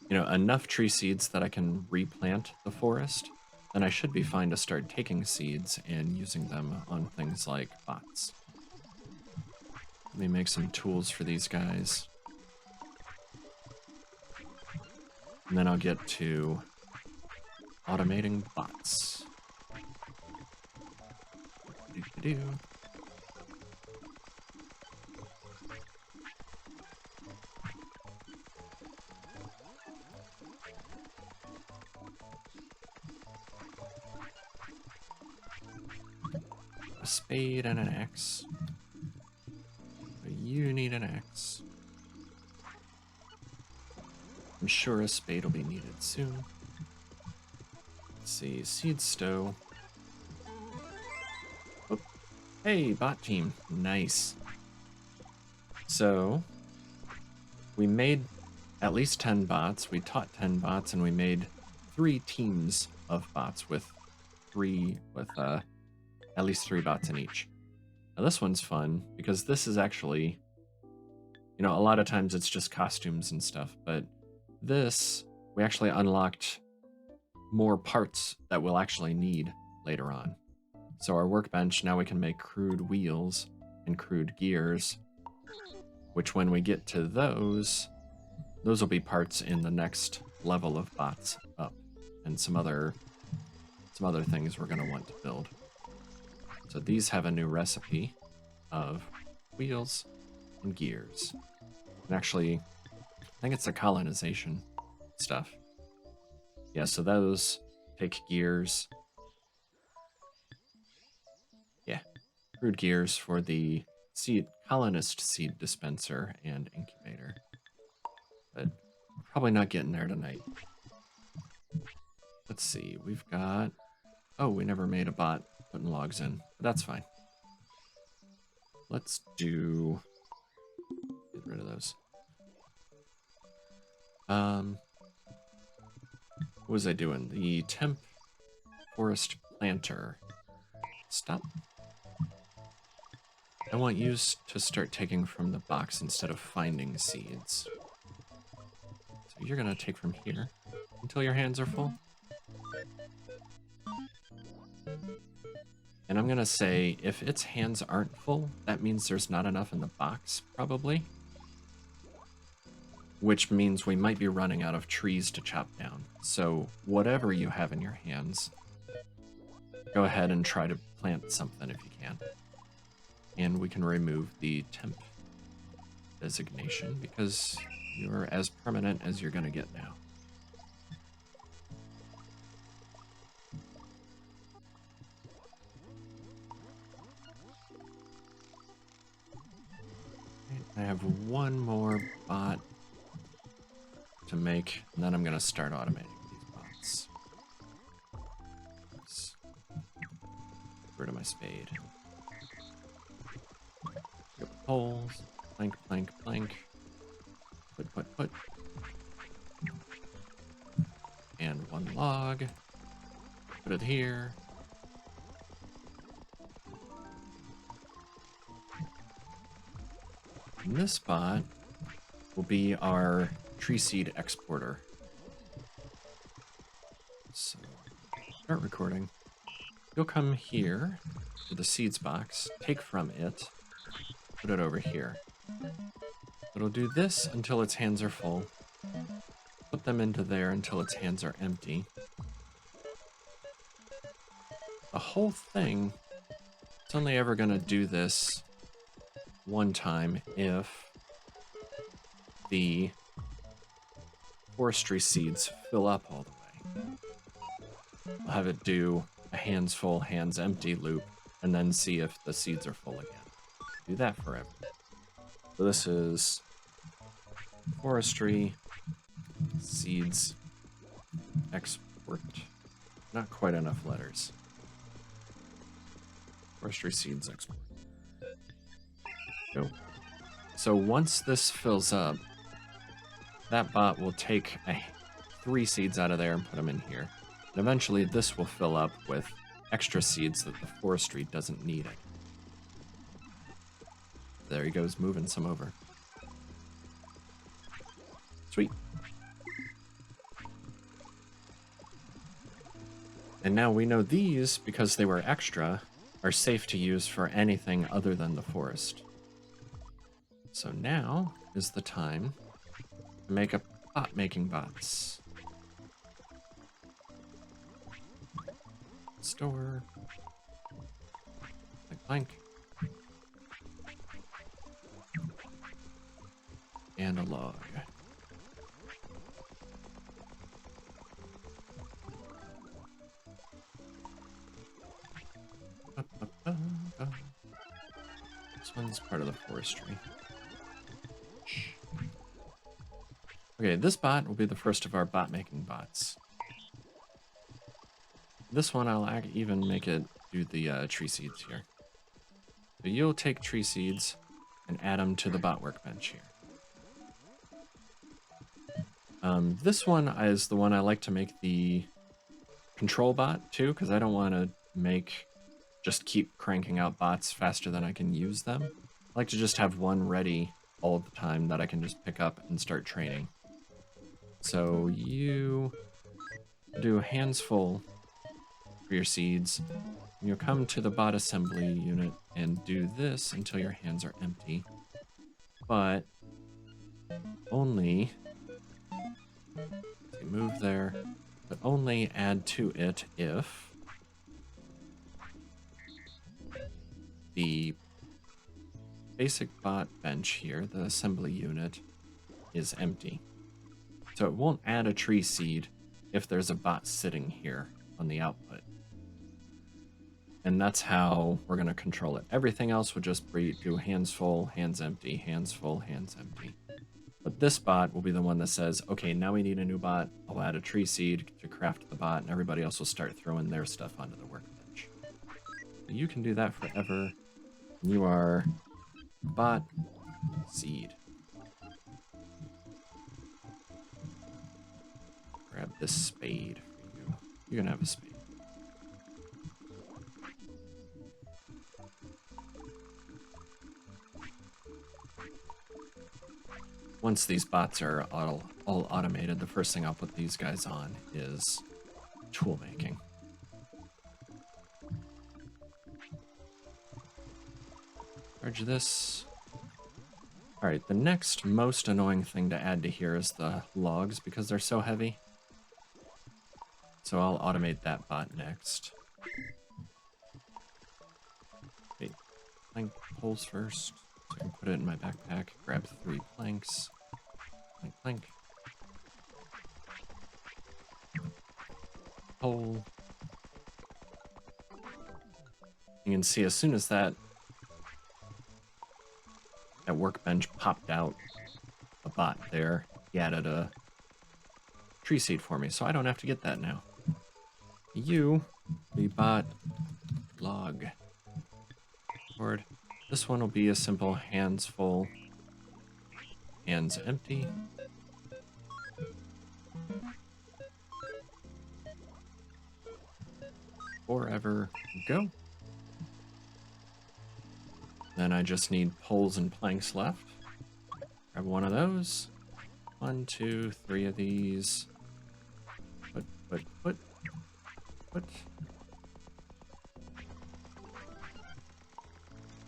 you know, enough tree seeds that I can replant the forest, then I should be fine to start taking seeds and using them on things like bots. Let me make some tools for these guys. And then I'll get to automating bots. Do-do-do. A spade and an axe. You need an axe. I'm sure a spade will be needed soon. Let's see, seed stow. Oh, hey, bot team, nice. So, we made at least 10 bots, we taught 10 bots, and we made 3 teams of bots with at least 3 bots in each. Now this one's fun because this is actually, you know, a lot of times it's just costumes and stuff, but this, we actually unlocked more parts that we'll actually need later on. So our workbench, now we can make crude wheels and crude gears, which when we get to those will be parts in the next level of bots up, and some other things we're going to want to build. So these have a new recipe of wheels and gears. And actually, I think it's the colonization stuff. Yeah, so those take gears. Yeah, crude gears for the colonist seed dispenser and incubator. But probably not getting there tonight. Let's see, we've got... Oh, we never made a bot putting logs in, but that's fine. Let's do... Get rid of those. What was I doing? The temp forest planter. Stop. I want you to start taking from the box instead of finding seeds. So you're gonna take from here until your hands are full. And I'm gonna say, if its hands aren't full, that means there's not enough in the box, probably. Which means we might be running out of trees to chop down. So whatever you have in your hands, go ahead and try to plant something if you can. And we can remove the temp designation because you're as permanent as you're gonna get now. I have one more bot to make, and then I'm going to start automating these bots. Oops. Get rid of my spade. Get poles. Plank, plank, plank. Put. And one log. Put it here. And this bot will be our tree seed exporter. So, start recording. You'll come here to the seeds box, take from it, put it over here. It'll do this until its hands are full. Put them into there until its hands are empty. The whole thing, it's only ever going to do this one time if the forestry seeds fill up all the way. I'll have it do a hands full, hands empty loop, and then see if the seeds are full again. Do that forever. So this is forestry seeds export. Not quite enough letters. Forestry seeds export. Go. So once this fills up, that bot will take 3 seeds out of there and put them in here. And eventually this will fill up with extra seeds that the forestry doesn't need. There he goes, moving some over. Sweet. And now we know these, because they were extra, are safe to use for anything other than the forest. So now is the time to make a bot making bots. Store. Blank. And a log. This one's part of the forestry. Okay, this bot will be the first of our bot making bots. This one I'll even make it do the tree seeds here. So you'll take tree seeds and add them to the bot workbench here. This one is the one I like to make the control bot too, because I don't want to just keep cranking out bots faster than I can use them. I like to just have one ready all the time that I can just pick up and start training. So you do hands full for your seeds. And you'll come to the bot assembly unit and do this until your hands are empty. But only move there, but only add to it if the basic bot bench here, the assembly unit, is empty. So it won't add a tree seed if there's a bot sitting here on the output. And that's how we're going to control it. Everything else would just do hands full, hands empty, hands full, hands empty. But this bot will be the one that says, okay, now we need a new bot. I'll add a tree seed to craft the bot, and everybody else will start throwing their stuff onto the workbench. You can do that forever. You are bot seed. Grab this spade for you. You can have a spade. Once these bots are all automated, the first thing I'll put these guys on is tool making. Charge this. Alright, the next most annoying thing to add to here is the logs because they're so heavy. So I'll automate that bot next. Okay, plank poles first. So I can put it in my backpack, grab 3 planks. Plank, plank. Pole. You can see as soon as that workbench popped out a bot there, he added a tree seed for me, so I don't have to get that now. You, the bot log. Board. This one will be a simple hands full, hands empty. Forever go. Then I just need poles and planks left. Grab one of those. 1, 2, 3 of these. Put.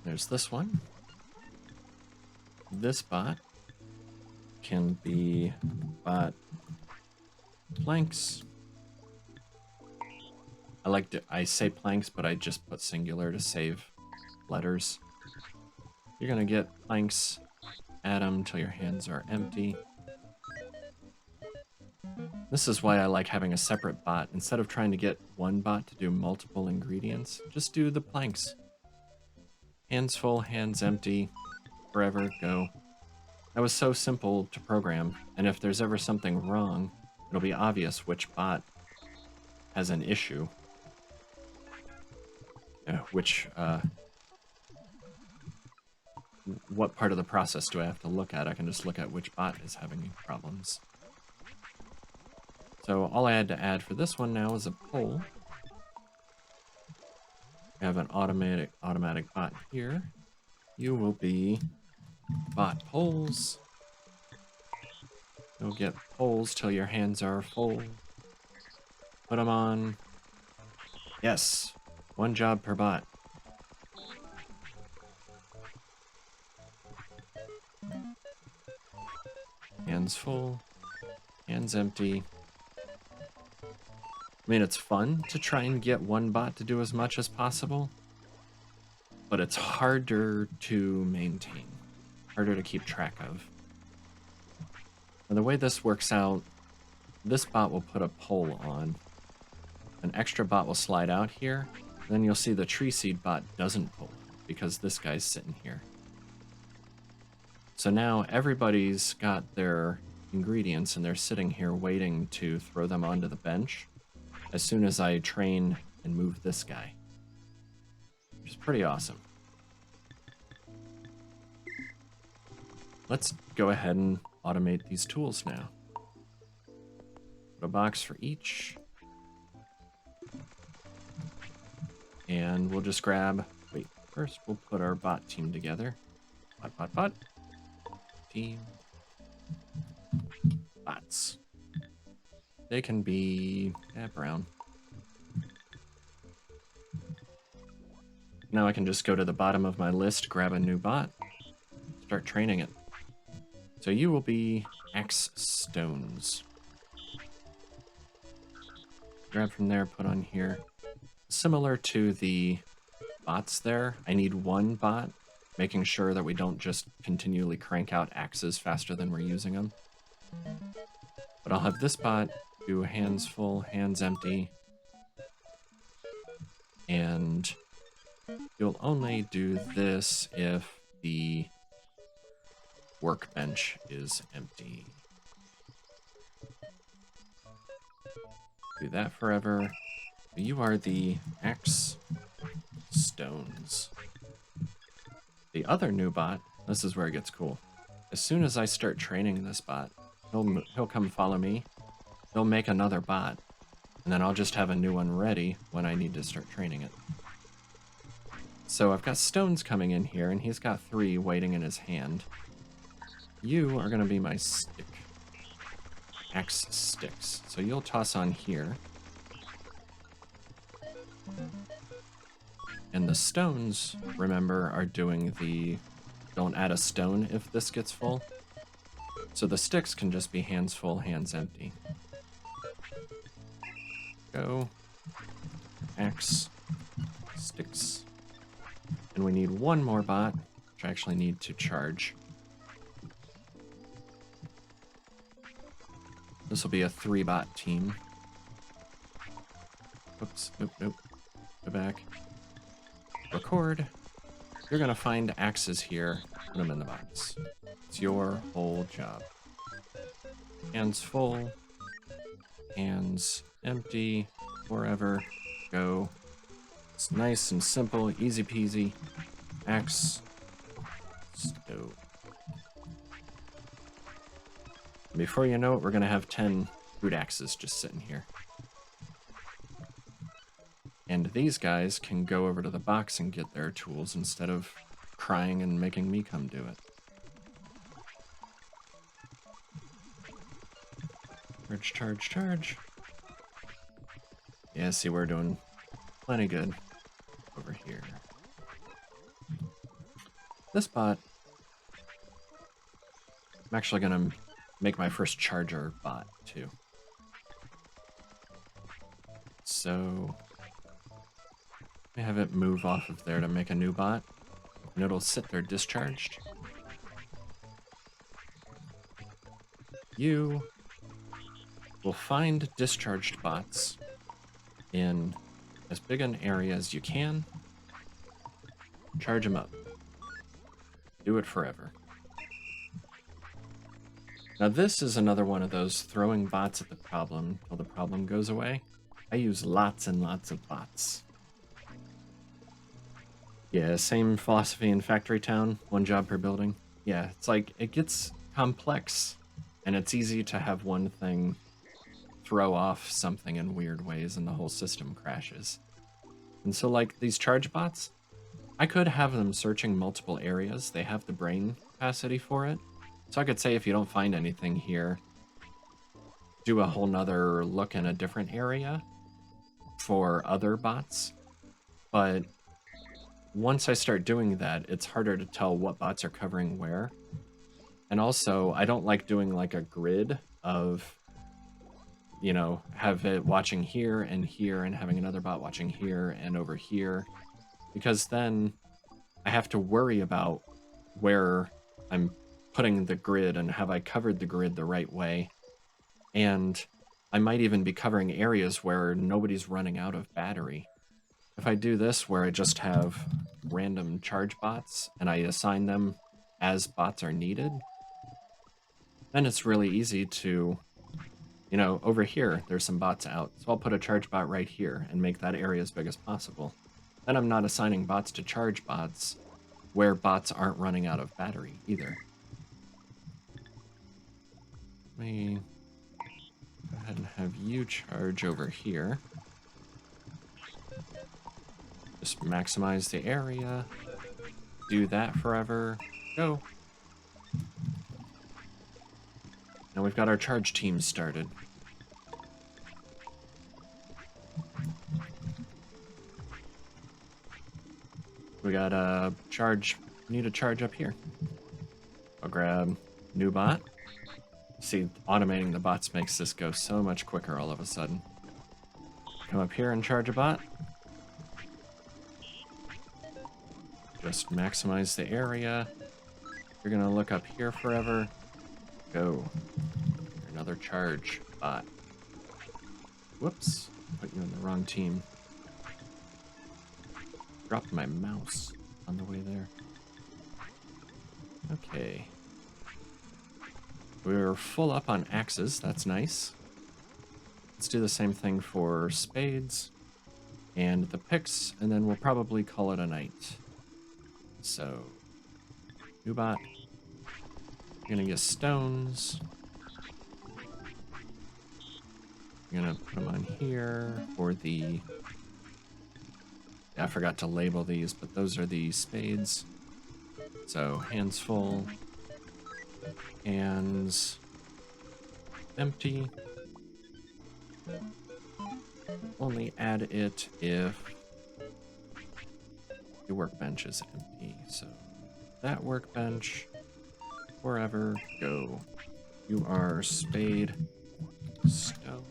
There's this one. This bot can be bot planks. I say planks, but I just put singular to save letters. You're gonna get planks, add them till your hands are empty. This is why I like having a separate bot. Instead of trying to get one bot to do multiple ingredients, just do the planks. Hands full, hands empty, forever, go. That was so simple to program, and if there's ever something wrong, it'll be obvious which bot has an issue. What part of the process do I have to look at? I can just look at which bot is having problems. So all I had to add for this one now is a pole. I have an automatic bot here. You will be bot poles. You'll get poles till your hands are full. Put them on. Yes, one job per bot. Hands full, hands empty. I mean, it's fun to try and get one bot to do as much as possible, but it's harder to maintain, harder to keep track of. And the way this works out, this bot will put a pole on. An extra bot will slide out here. Then you'll see the tree seed bot doesn't pull because this guy's sitting here. So now everybody's got their ingredients and they're sitting here waiting to throw them onto the bench as soon as I train and move this guy, which is pretty awesome. Let's go ahead and automate these tools now. Put a box for each. And we'll just grab, wait, first we'll put our bot team together. Bot. Team. Bots. They can be brown. Now I can just go to the bottom of my list, grab a new bot, start training it. So you will be X stones. Grab from there, put on here. Similar to the bots there, I need one bot, making sure that we don't just continually crank out axes faster than we're using them. But I'll have this bot do hands full, hands empty, and you'll only do this if the workbench is empty. Do that forever. You are the X stones. The other new bot, this is where it gets cool. As soon as I start training this bot, he'll come follow me. He'll make another bot, and then I'll just have a new one ready when I need to start training it. So I've got stones coming in here, and he's got 3 waiting in his hand. You are going to be my stick. X sticks. So you'll toss on here. And the stones, remember, are doing the don't add a stone if this gets full. So the sticks can just be hands full, hands empty. Go. X. Sticks. And we need one more bot, which I actually need to charge. This will be a 3-bot team. Oops, nope. Go back. Record. You're gonna find axes here, put them in the box. It's your whole job. Hands full, hands empty, forever, go. It's nice and simple, easy peasy. Axe, stove. Before you know it, we're gonna have 10 food axes just sitting here. And these guys can go over to the box and get their tools instead of crying and making me come do it. Charge. Yeah, see, we're doing plenty good over here. This bot, I'm actually gonna make my first charger bot too. So I have it move off of there to make a new bot, and it'll sit there discharged. You will find discharged bots in as big an area as you can. Charge them up. Do it forever. Now this is another one of those throwing bots at the problem till the problem goes away. I use lots and lots of bots. Yeah, same philosophy in Factory Town, one job per building. Yeah, it's like, it gets complex, and it's easy to have one thing throw off something in weird ways and the whole system crashes. And so like these charge bots, I could have them searching multiple areas. They have the brain capacity for it. So I could say if you don't find anything here, do a whole nother look in a different area for other bots. But once I start doing that, it's harder to tell what bots are covering where. And also, I don't like doing like a grid of, you know, have it watching here and having another bot watching here and over here, because then I have to worry about where I'm putting the grid and have I covered the grid the right way. And I might even be covering areas where nobody's running out of battery. If I do this where I just have random charge bots and I assign them as bots are needed, then it's really easy to, you know, over here, there's some bots out. So I'll put a charge bot right here and make that area as big as possible. Then I'm not assigning bots to charge bots where bots aren't running out of battery either. Let me go ahead and have you charge over here. Just maximize the area. Do that forever. Go. Now we've got our charge team started. We got a charge. Need a charge up here. I'll grab new bot. See, automating the bots makes this go so much quicker all of a sudden. Come up here and charge a bot. Just maximize the area. You're gonna look up here forever. Go. Another charge bot. Whoops. Put you in the wrong team. Dropped my mouse on the way there. Okay. We're full up on axes. That's nice. Let's do the same thing for spades and the picks, and then we'll probably call it a night. So, new bot. You're gonna get stones. You're gonna put them on here for the... I forgot to label these, but those are the spades. So, hands full. Hands empty. Only add it if the workbench is empty. So, that workbench, wherever, go. You are spade, stone.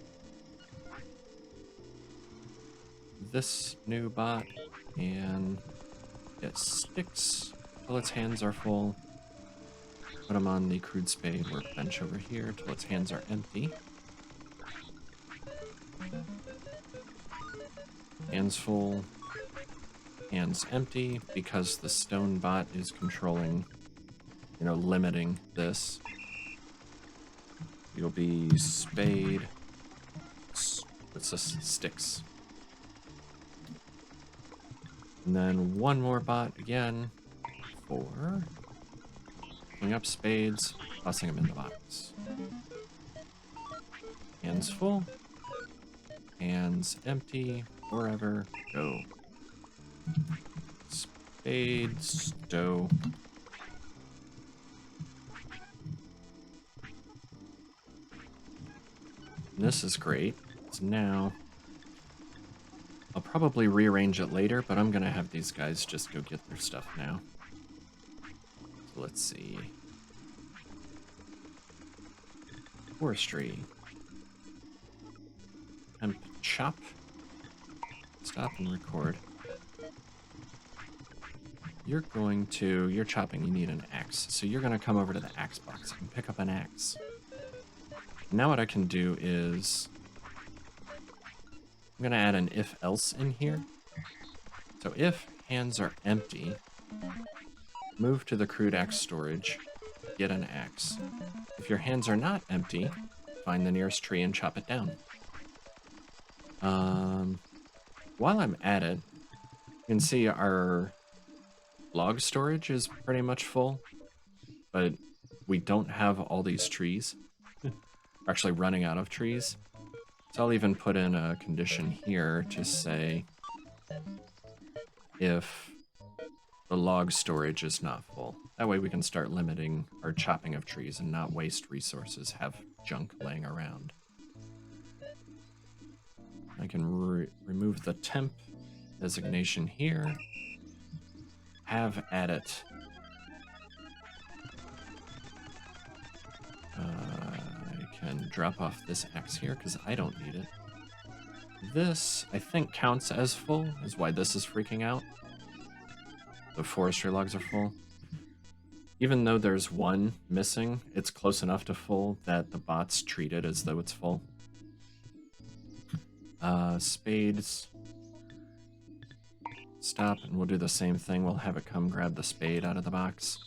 This new bot, and it sticks till its hands are full. Put them on the crude spade workbench over here till its hands are empty. Hands full, hands empty, because the stone bot is controlling, you know, limiting this. You'll be spade, what's this, sticks. And then one more bot again for picking up spades, tossing them in the box. Hands full, hands empty, wherever, go. Spade, stow. And this is great. So now, I'll probably rearrange it later, but I'm gonna have these guys just go get their stuff now. So let's see. Forestry. Hemp chop. Stop and record. You're chopping, you need an axe. So you're gonna come over to the axe box and pick up an axe. Now what I can do is, I'm gonna add an if else in here. So if hands are empty, move to the crude axe storage, get an axe. If your hands are not empty, find the nearest tree and chop it down. While I'm at it, you can see our log storage is pretty much full, but we don't have all these trees. We're actually running out of trees. So I'll even put in a condition here to say if the log storage is not full. That way we can start limiting our chopping of trees and not waste resources, have junk laying around. I can remove the temp designation here. Have at it. I can drop off this X here because I don't need it. This, I think, counts as full, is why this is freaking out. The forestry logs are full. Even though there's one missing, it's close enough to full that the bots treat it as though it's full. Spades. Stop, and we'll do the same thing. We'll have it come grab the spade out of the box.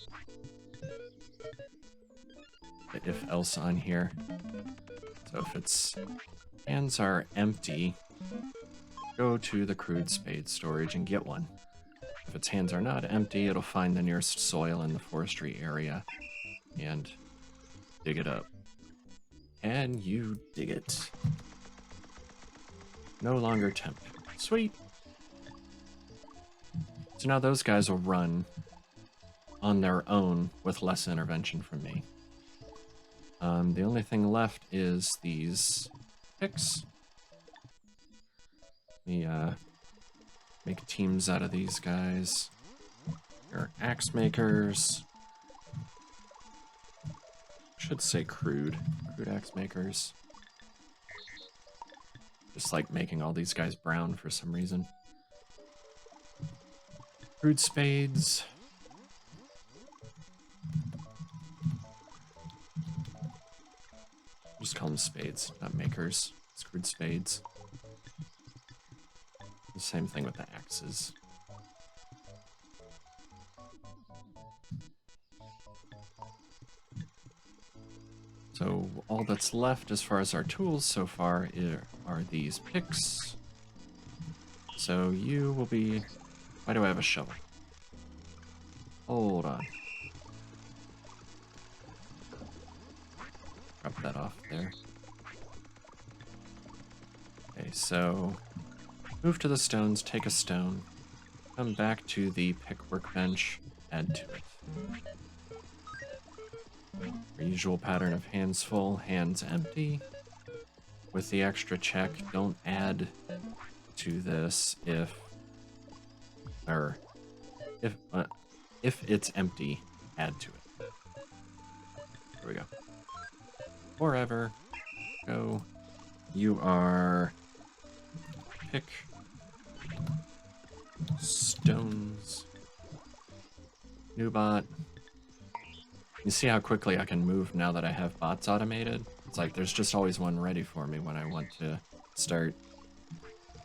The if else on here. So if its hands are empty, go to the crude spade storage and get one. If its hands are not empty, it'll find the nearest soil in the forestry area and dig it up. And you dig it. No longer temp. Sweet. So now those guys will run on their own with less intervention from me. The only thing left is these picks. We make teams out of these guys. They're axe makers. Should say crude axe makers. Just like making all these guys brown for some reason. Crude spades. Just call them spades, not makers. It's crude spades. The same thing with the axes. So all that's left as far as our tools so far are these picks. So you will be... Why do I have a shovel? Hold on. Drop that off there. Okay, so move to the stones, take a stone, come back to the pick workbench, add to it. Our usual pattern of hands full, hands empty. With the extra check, don't add to this if it's empty, add to it. There we go. Forever. Go. You are pick stones. New bot. You see how quickly I can move now that I have bots automated? It's like there's just always one ready for me when I want to start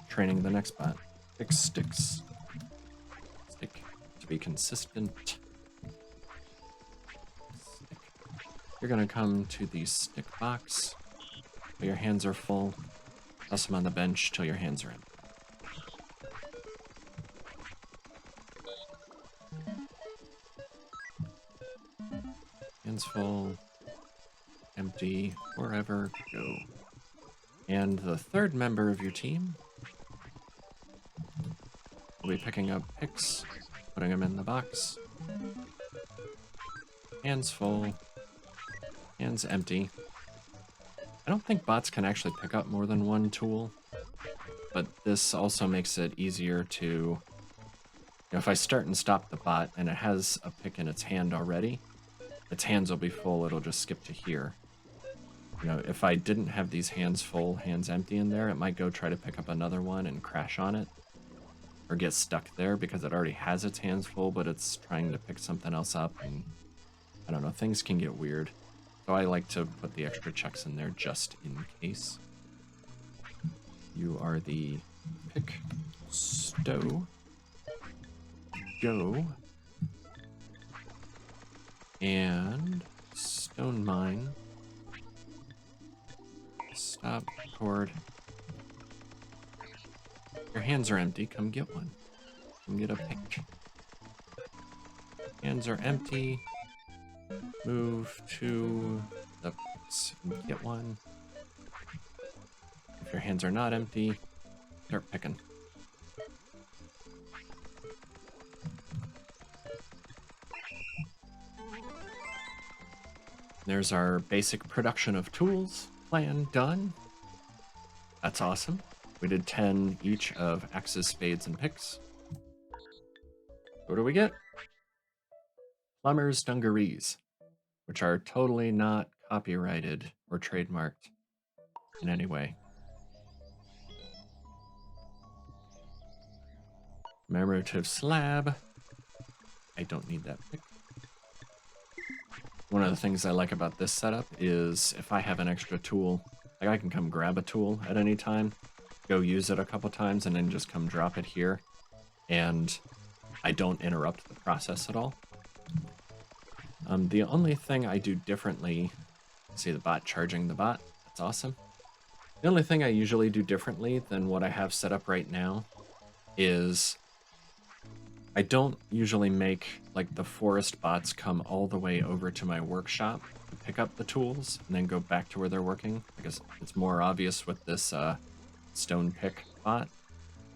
training the next bot. Pick sticks. Stick to be consistent. Stick. You're gonna come to the stick box till your hands are full. Toss them on the bench till your hands are empty. Hands full, empty, wherever, go. And the third member of your team will be picking up picks, putting them in the box. Hands full, hands empty. I don't think bots can actually pick up more than one tool, but this also makes it easier to, you know, if I start and stop the bot and it has a pick in its hand already, its hands will be full, it'll just skip to here. You know, if I didn't have these hands full, hands empty in there, it might go try to pick up another one and crash on it. Or get stuck there because it already has its hands full, but it's trying to pick something else up, and I don't know, things can get weird. So I like to put the extra checks in there just in case. You are the pick stow. Go. And stone mine. Stop, record. Your hands are empty, come get one. Come get a pick. Hands are empty. Move to the picks and get one. If your hands are not empty, start picking. There's our basic production of tools plan done. That's awesome. We did 10 each of axes, spades, and picks. What do we get? Plumber's dungarees, which are totally not copyrighted or trademarked in any way. Commemorative slab. I don't need that pick. One of the things I like about this setup is if I have an extra tool, like I can come grab a tool at any time, go use it a couple times, and then just come drop it here, and I don't interrupt the process at all. The only thing I do differently, see the bot charging the bot, that's awesome. The only thing I usually do differently than what I have set up right now is I don't usually make like the forest bots come all the way over to my workshop to pick up the tools and then go back to where they're working, because it's more obvious with this stone pick bot.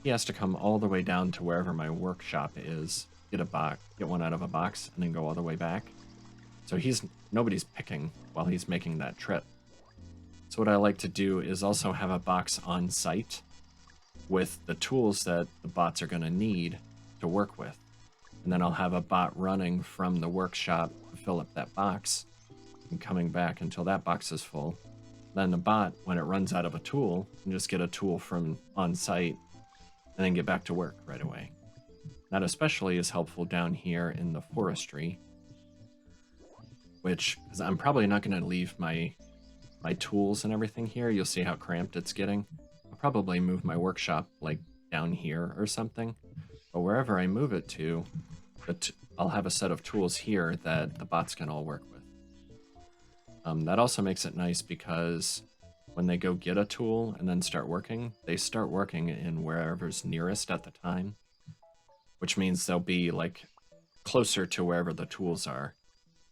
He has to come all the way down to wherever my workshop is, get one out of a box, and then go all the way back. So nobody's picking while he's making that trip. So what I like to do is also have a box on site with the tools that the bots are going to need to work with. And then I'll have a bot running from the workshop to fill up that box and coming back until that box is full. Then the bot, when it runs out of a tool, can just get a tool from on site and then get back to work right away. That especially is helpful down here in the forestry, which, because I'm probably not going to leave my tools and everything here. You'll see how cramped it's getting. I'll probably move my workshop like down here or something. But wherever I move it to, I'll have a set of tools here that the bots can all work with. That also makes it nice because when they go get a tool and then start working, they start working in wherever's nearest at the time, which means they'll be like closer to wherever the tools are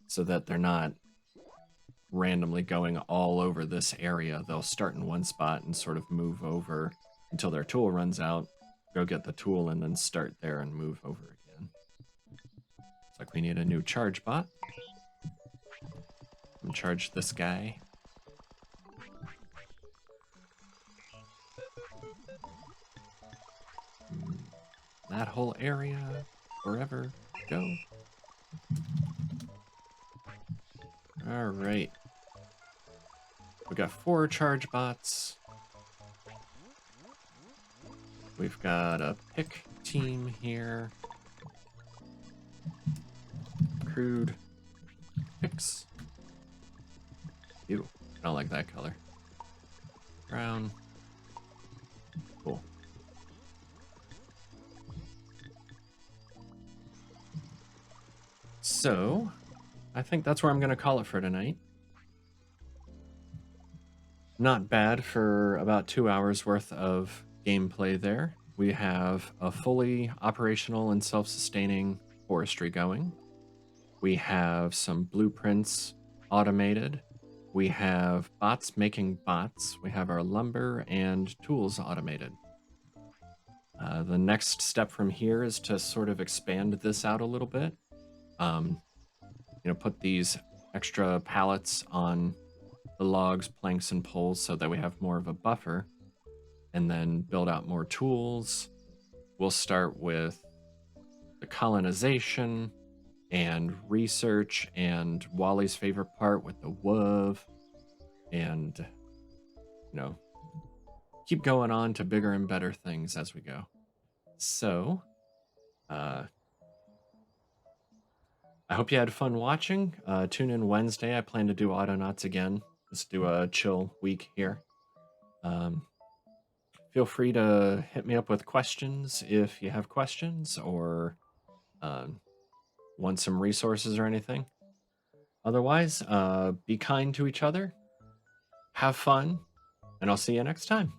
so that they're not randomly going all over this area. They'll start in one spot and sort of move over until their tool runs out, go get the tool, and then start there and move over again. Looks like we need a new charge bot. I'm gonna charge this guy. That whole area, forever, go. All right. We got 4 charge bots. We've got a pick team here. Crude picks. Ew, I don't like that color. Brown. Cool. So, I think that's where I'm going to call it for tonight. Not bad for about 2 hours worth of gameplay there. We have a fully operational and self-sustaining forestry going. We have some blueprints automated. We have bots making bots. We have our lumber and tools automated. The next step from here is to sort of expand this out a little bit. Put these extra pallets on the logs, planks, and poles so that we have more of a buffer, and then build out more tools. We'll start with the colonization and research and Wally's favorite part with the WUV, and keep going on to bigger and better things as we go. So I hope you had fun watching. Tune in Wednesday. I plan to do Autonauts again. Let's do a chill week here. Feel free to hit me up with questions if you have questions or want some resources or anything. Otherwise, be kind to each other, have fun, and I'll see you next time.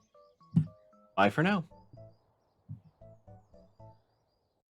Bye for now.